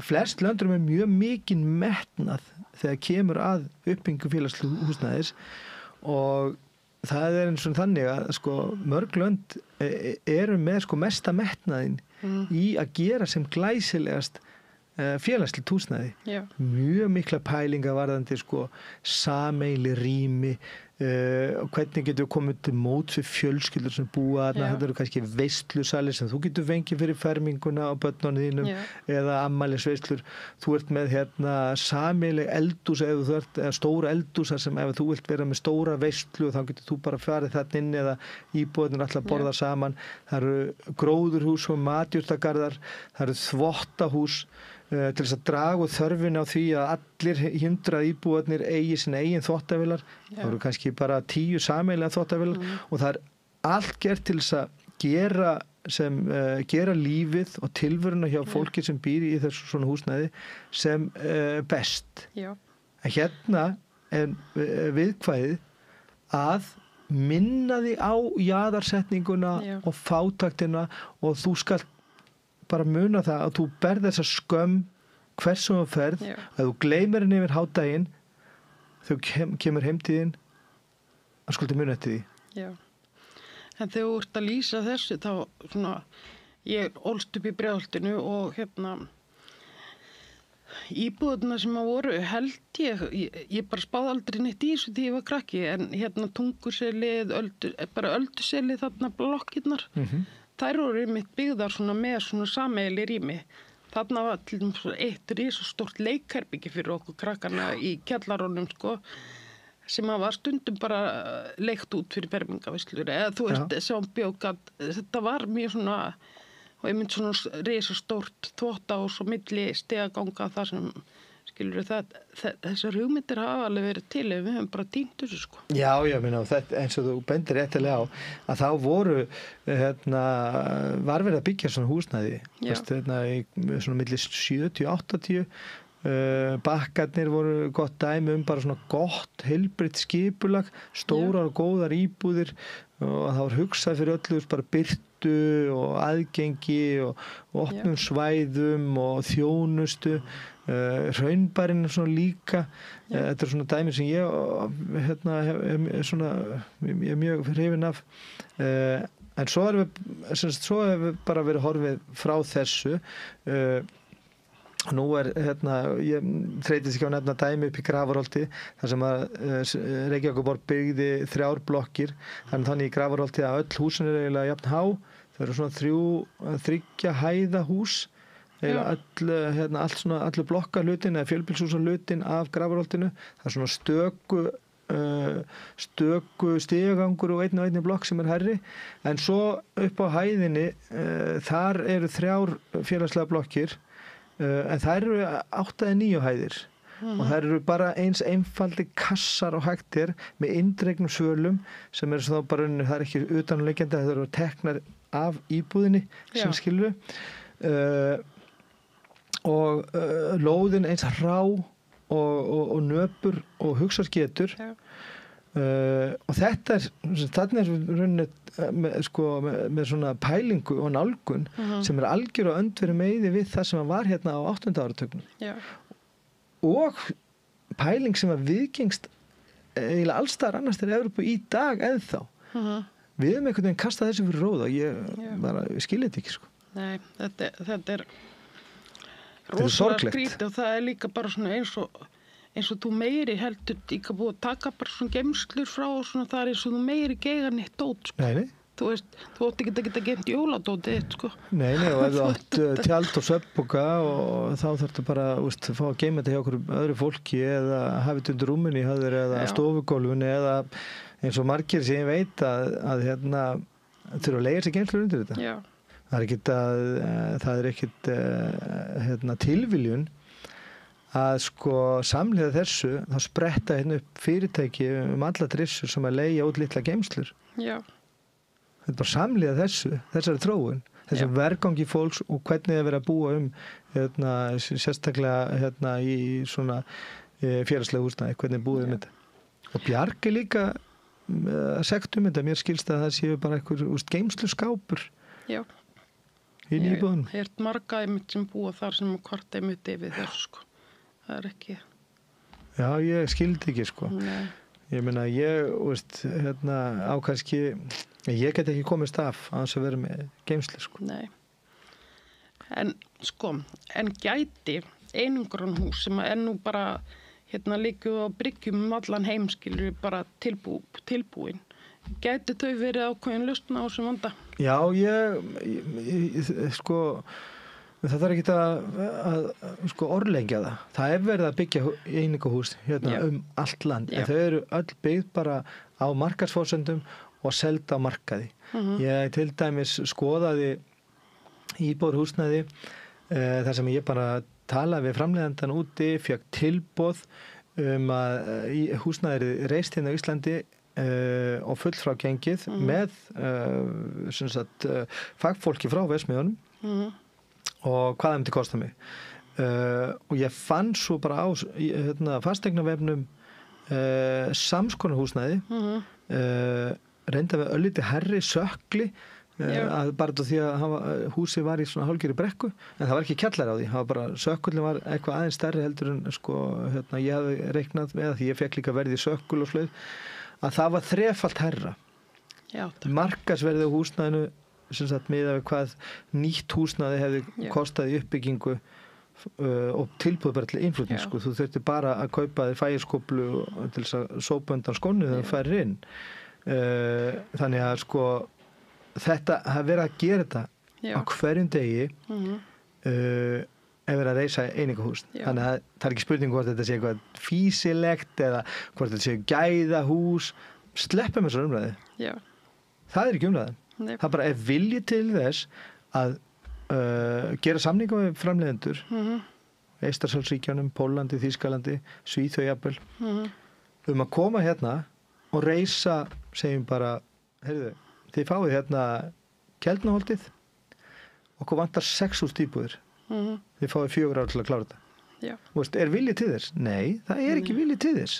flest löndum er mjög mikinn metnað þegar kemur að uppbyggingu félagslega húsnæðis og það eins og þannig að sko mörg lönd eru með sko mesta metnaðinn í að gera sem glæsilegast félagslegt húsnæði. Já. Mjög mikla pælinga varðandi sko sameiginleg rými og hvernig getur við komið til móts við fjölskyldur sem búa þarna. Þetta eru kannski veislusalir sem þú getur fengið fyrir ferminguna á börnunum þínum eða afmælisveislur. Þú ert með sameiginleg eldhús eða stóra eldhúsar sem ef þú vilt vera með stóra veislu þá getur þú bara farið þarna inn eða íbúðin allar að borða saman. Það eru gróðurhús og matjurtagarðar, það eru þvottahús til þess að draga úr þörfin á því að allir 100 íbúarnir eigi sinna eigin þvottavélar. Það eru kannski bara 10 sameiginlega þvottavélar og það er allt gert til þess að gera lífið og tilveruna hjá fólki sem býr í þessu svona húsnæði sem best. Já. En hérna er viðkvæðið að minna því á jaðarsetninguna og fátaktina og þú skalt bara muna það að þú berð þessa skömm hversum þú ferð, að þú gleymir henni yfir hádaginn þegar kemur heimtíðin að skulda muna eftir því. Já. En þegar þú ert að lýsa þessu þá svona, ég ólst upp í Breiðholtinu og íbúðuna sem að voru held ég bara spáði aldrei neitt í þessu því ég var krakki en Tunguselið, Ölduselið þarna blokkirnar þær voru einmitt byggðar svona með svona sameiginleg rými. Þarna var til dæmis eitt risastórt leikherbyggi fyrir okkur krakkana í kjallarónum sko, sem var stundum bara leikt út fyrir fermingavislur eða þú veist, sem bjókat, þetta var mjög svona, og einmitt svona risastórt þvottahús og milli stigaganga þar sem skilur þessar hugmyndir hafa alveg verið til ef við höfum bara týnt þessu sko. Já, minna, þetta, eins og þú bendir réttilega á að þá voru var verið að byggja svona húsnæði svona milli 70-80 bakkarnir voru gott dæmi bara svona gott heilbrigt skipulag, stórar og góðar íbúðir og það var hugsað fyrir öllu bara birtu og aðgengi og opnum svæðum og þjónustu. Hraunbærinn svona líka þetta er svona dæmi sem ég er mjög hrifinn af en svo hefur við bara verið horfið frá þessu nú ég þreytist ekki á nefna dæmi upp í Grafarholti þar sem að Reykjavíkurborg byggði 3 blokkir þannig í Grafarholti að öll húsin eru eiginlega jafn há þau eru svona 3 hæða hús allir blokkarhlutin eða fjölbýlishúsarhlutin af Grafarholtinu það er svona stöku stigagangur og einn blokk sem er hærri en svo upp á hæðinni þar eru 3 félagslega blokkir en þær eru 8 eða 9 hæðir og þær eru bara eins einfaldi kassar og hægtir með indregnum svölum sem eru þá bara það er ekki utanleikjandi það eru teknar af íbúðinni sem skilur og lóðin eins rá og nöpur og hugsargetur og þetta þarna er rauninni með svona pælingu og nálgun sem er algjör og öndveri meði við það sem var hérna á 8. áratugnum og pæling sem viðgengst eiginlega allstaðar annars þegar Evrópu í dag ennþá við höfum einhvern veginn kastað þessu fyrir róða ég skilja þetta ekki sko. Nei, þetta er rosalega skrítið og það er líka bara svona eins og þú meiri heldur líka búið að taka bara svona geymslur frá og svona það er eins og þú meiri geiga neitt dót sko. Nei. Þú veist, þú átti ekki að geta jóladótið þitt sko. Nei, og ef þú átt tjald og svefnpoka og þá þarftu bara að fá að geyma þetta hjá okkur öðru fólki eða hafa þetta undir rúminni eða stofugólfunni eða eins og margir sem ég veit að þurfa að leigja sér geymslur undir þetta. Já. Það er ekkit tilviljun að samhliða þessu þá spretta upp fyrirtæki alla drissur sem að leigja út litla geymslur. Já. Þetta er bara samhliða þessari þróun, þessum vergangi fólks og hvernig það verið að búa sérstaklega í svona félagslega húsnæði, hvernig búið þetta. Og Bjarg líka sagt þetta, mér skilst að það séu bara einhver geymsluskápur. Já. Í nýbúðunum. Ég hef marga einmitt sem búa þar sem hvort einmitt yfir þessu sko. Það er ekki. Já, ég skildi ekki sko. Nei. Ég meina, á kannski, ég get ekki komist af að þess að vera með geymslu, sko. Nei. En gæti einangrunarhús sem er nú bara líku á bryggjum allan heimskilur bara tilbúin. Gæti þau verið ákveðin lausn á þessum vanda? Já, sko, það þarf ekki að orðlengja það. Það er verið að byggja einingahús allt land. En þau eru öll byggð bara á markaðsforsendum og seld á markaði. Ég til dæmis skoðaði íbúðarhúsnæði þar sem ég bara talaði við framleiðandann úti, fékk tilboð að húsnæði reist hérna á Íslandi og fullfrágengið með fagfólki frá Verksmiðjunum og hvað það myndi kosta mig. Og ég fann svo bara á fasteignavefnum samskonar húsnæði, reynda við öllítið herri sökli, bara því að húsið var í svona hálfgerði brekku, en það var ekki kjallar á því, það var bara sökkullin var eitthvað aðeins stærri heldur en ég hafði reiknað með því ég fekk líka verði sökkul og slöð, að það var þrefalt herra. Markaðsverðið á húsnæðinu miðað við hvað nýtt húsnæði hefði kostað í uppbyggingu og tilbúð bara til innflutning, þú þurfti bara að kaupa þér fægiskóplu til þess að sópa undan skónið þegar það færir inn. Þannig að þetta hafi verið að gera þetta á hverjum degi ef verið að reisa einingahús. Þannig að það er ekki spurning hvort þetta sé eitthvað físilegt eða hvort þetta sé gæðahús. Sleppum þessar umræði. Það er ekki umræðan. Það bara er vilji til þess að gera samninga með framleiðendur Eystrasaltsríkjunum, Pólandi, Þýskalandi, Svíþjóð jafnvel að koma hérna og reisa, segjum bara, heyrðu, þið fáið hérna Keldnaholtið, okkur vantar 6.000 íbúðir, þið fáið 4 ár til að klára þetta. Er viljið til þess? Nei, það er ekki viljið til þess.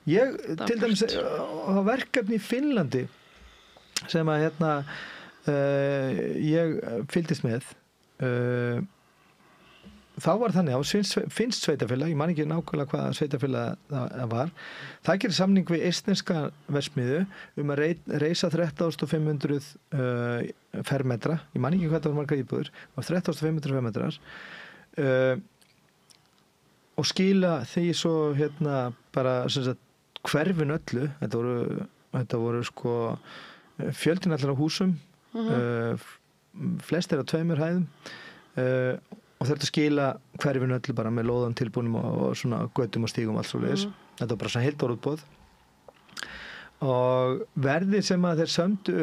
Ég, til dæmis, á verkefni í Finnlandi sem að ég fylgdist með, þá var þannig að finnst sveitafélag, ég man ekki nákvæmlega hvaða sveitafélag það var, það gerir samning við eistneska verksmiðju að reisa 13.500 fermetra, ég man ekki hvað það var margar íbúður, 13.500 fermetrar og skila því svo bara hverfin öllu, þetta voru fjöldin allar á húsum, flest á 2 hæðum og þetta skila hverfinu öllu bara með lóðan tilbúnum og svona göttum og stígum allt svo leiðis. Þetta var bara svona heilt orðútboð og verðið sem að þeir sömdu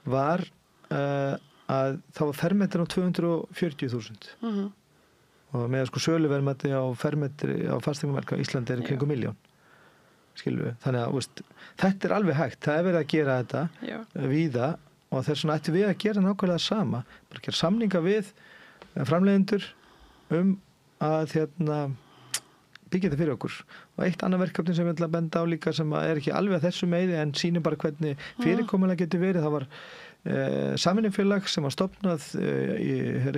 var að það var fermetri á 240.000 og með söluverðmæti á fermetri á fasteignamarkaði á Íslandi kringum 1 milljón. Skilur við. Þannig að þetta er alveg hægt. Það er verið að gera þetta víða og þess vegna ættum við að gera nákvæmlega sama. Bara gera samninga við framleiðendur að byggja þetta fyrir okkur. Og eitt annað verkefni sem ég ætla að benda á líka sem er ekki alveg að þessu meiði en sýnir bara hvernig fyrirkomulega getur verið. Það var samvinnufélag sem var stofnað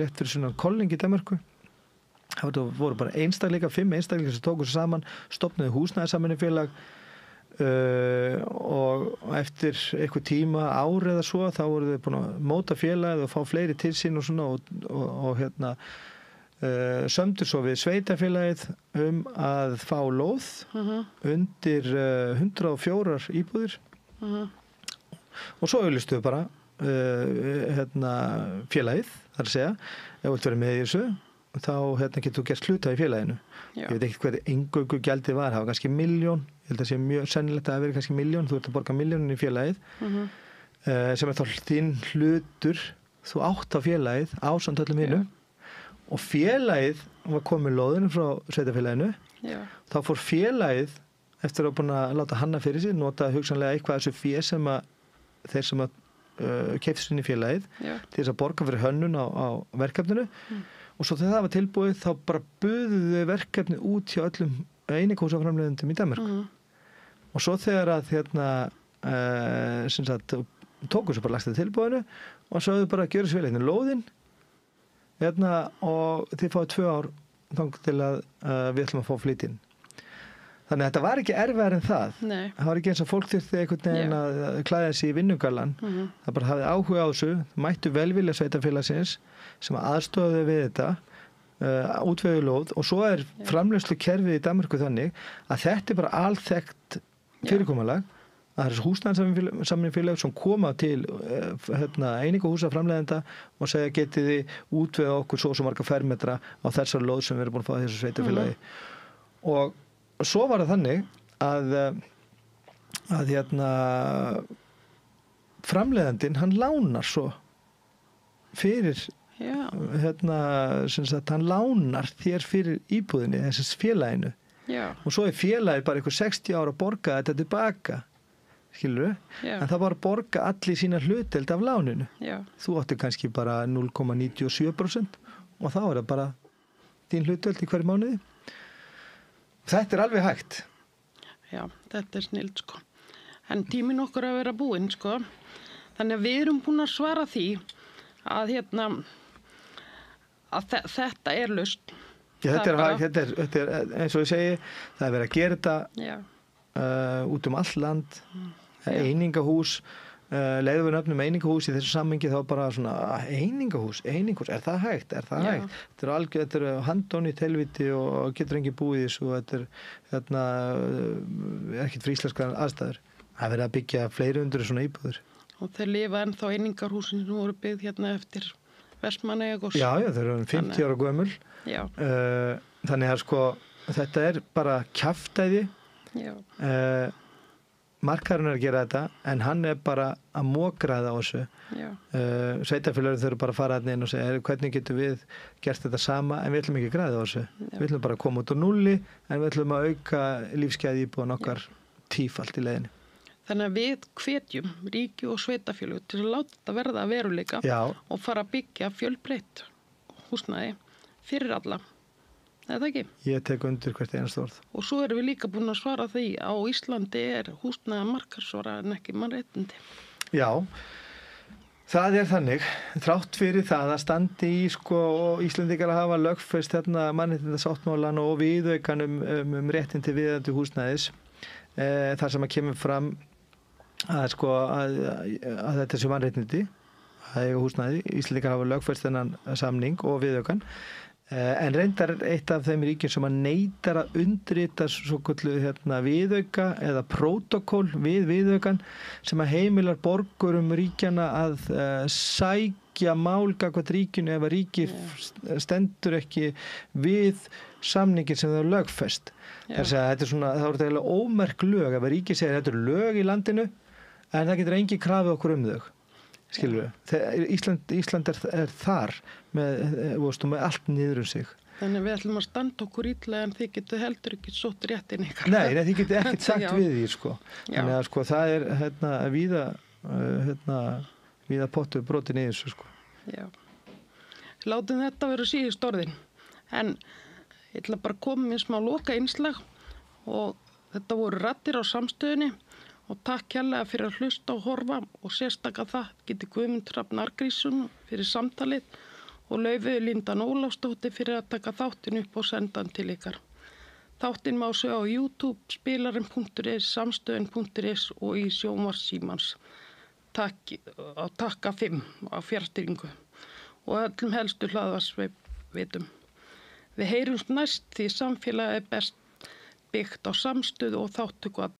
rétt fyrir svona Kolding í Danmörku. Það voru bara 5 einstaklingar sem tóku sig saman, stofnuðu húsnæðissamvinnufélag og eftir eitthvað tíma, ár eða svo, þá voru þau búin að móta félagið og fá fleiri til sín og svona og sömdu svo við sveitafélagið að fá lóð undir 104 íbúðir og svo auglistuðu bara félagið, þar að segja, ef þú vilt vera með í þessu þá getur þú gert hluta í félaginu. Ég veit ekki hvernig eingöngu gjaldið var, það var kannski 1 milljón, ég held að sé mjög sennilegt að það veri kannski 1 milljón, þú ert að borga 1 milljónin í félagið sem er þá þinn hlutur, þú átt á félagið ásamt öllum hinum og félagið var komið lóðinu frá sveitafélaginu, þá fór félagið eftir að búin að láta hanna fyrir sig, nota hugsanlega eitthvað þessu fé sem að þeir sem að keyptu inn í félagið til þess að borga fyrir hönnun á verkefninu og svo þegar það var tilbúið þá bara buðuðu verkefni út hjá öllum einingahúsaframleiðendum í Danmörku og svo þegar að tóku svo bara lagstið tilbúinu og svo þau bara að gjöra svéleitinu lóðin og þið fáið 2 ár þang til að við ætlum að fá flytinn. Þannig að þetta var ekki erfiðar en það. Nei. Það var ekki eins og fólk þurfti einhvern veginn að klæða sig í vinnugallan. Það bara hafði áhuga á þessu, mættu velvilja sveitarfélagsins sem aðstofaði við þetta, útvegulóð, og svo framleiðslukerfið í Danmörku þannig að þetta bara alþekkt fyrirkomulag, að það húsnæðissamvinnufélög sem koma til einingahúsa framleiðenda og segja getið þið útvega okkur svo marga fermetra á þessar lóð sem við erum búin að fá þessu sveitarfélagi. Og svo var það þannig að framleiðandinn, hann lánar svo fyrir sem sagt, hann lánar þér fyrir íbúðinni, þessas félaginu. Og svo félagið bara ykkur 60 ára að borga þetta tilbaka, skilurðu? En það var að borga allir sína hlutdeild af láninu. Þú átti kannski bara 0,97% og þá það bara þín hlutdeild í hverju mánuði. Þetta alveg hægt. Já, þetta snilt, sko. En tíminn okkur að vera búinn, sko. Þannig að við erum búin að svara því að að þetta lausn. Já, þetta er eins og ég segi, það verið að gera þetta út all land, einingahús, leiðum við nöfnum einingahús í þessu sammengi, þá bara svona einingahús, það hægt? Hægt? Þetta er handóni telviti og getur engin búið í þessu og þetta ekkert fyrir íslenskar aðstæður. Það verið að byggja fleiri undir svona íbúður. Og þeir lifa ennþá einingarhúsin sem voru byggð eftir Vestmannaeyjagoss. Já, þeir eru 50 ára gömul. Þannig að sko, þetta bara kjaftæði. Markaðurinn að gera þetta, en hann bara að mógræða á þessu. Sveitarfélögin þurfa bara að fara inn og segja hvernig getum við gert þetta sama, en við ætlum ekki að græða á þessu. Við ætlum bara að koma út á nulli, en við ætlum að auka lífsgæði íbúðan okkar tífalt í leiðinni. Þannig að við hvetjum ríki og sveitarfélög til að láta þetta verða að veruleika og fara að byggja fjölbreytt húsnæði fyrir alla. Er það ekki? Ég tek undir hvert einasta orð. Og svo erum við líka búin að svara því á Íslandi húsnæði markaðsvara en ekki mannréttindi. Já, það þannig. Þrátt fyrir það að standi í Íslendingar að hafa lögfest mannréttindasáttmálan og viðaukann um réttindi viðeigandi húsnæðis, þar sem að kemur fram að þetta sé mannréttindi að eiga húsnæði. Íslendingar hafa lögfest þennan samning og viðaukann. En reyndar eitt af þeim ríkjum sem að neitar að undirrita svokölluð viðauka eða prótokól við viðaukan sem að heimilar borgurum ríkjana að sækja mál gagnvart ríkinu ef að ríki stendur ekki við samningin sem það er lögfest. Þess að þá er þetta ómerk lög ef að ríki segir þetta er lög í landinu en það getur engin krafið okkur þau. Skilur við, Ísland þar með allt niður sig. Þannig við ætlum að standa okkur illa en þið getur heldur ekki sótt réttin ykkar. Nei, þið getur ekkert sagt við því, Þannig að það er víða pottur brotin í þessu, Já. Látum þetta vera síðust orðin. En ég ætla bara að koma með smá loka innslag og þetta voru raddir á Samstöðinni. Og takk kærlega fyrir að hlusta og horfa og sérstaka það geti Guðmund Hrafn Arngrímsson fyrir samtalið og Laufey Linda Ólafsdóttir fyrir að taka þáttinn upp og senda hann til ykkar. Þáttinn má sjá á YouTube, spilarinn.is, samstöðin.is og í sjónvarpssímans. Takka 5 á fjarstýringu og öllum helstu hlaðvarpsveitum. Við heyrumst næst því samfélagið best byggt á samstöðu og þátttöku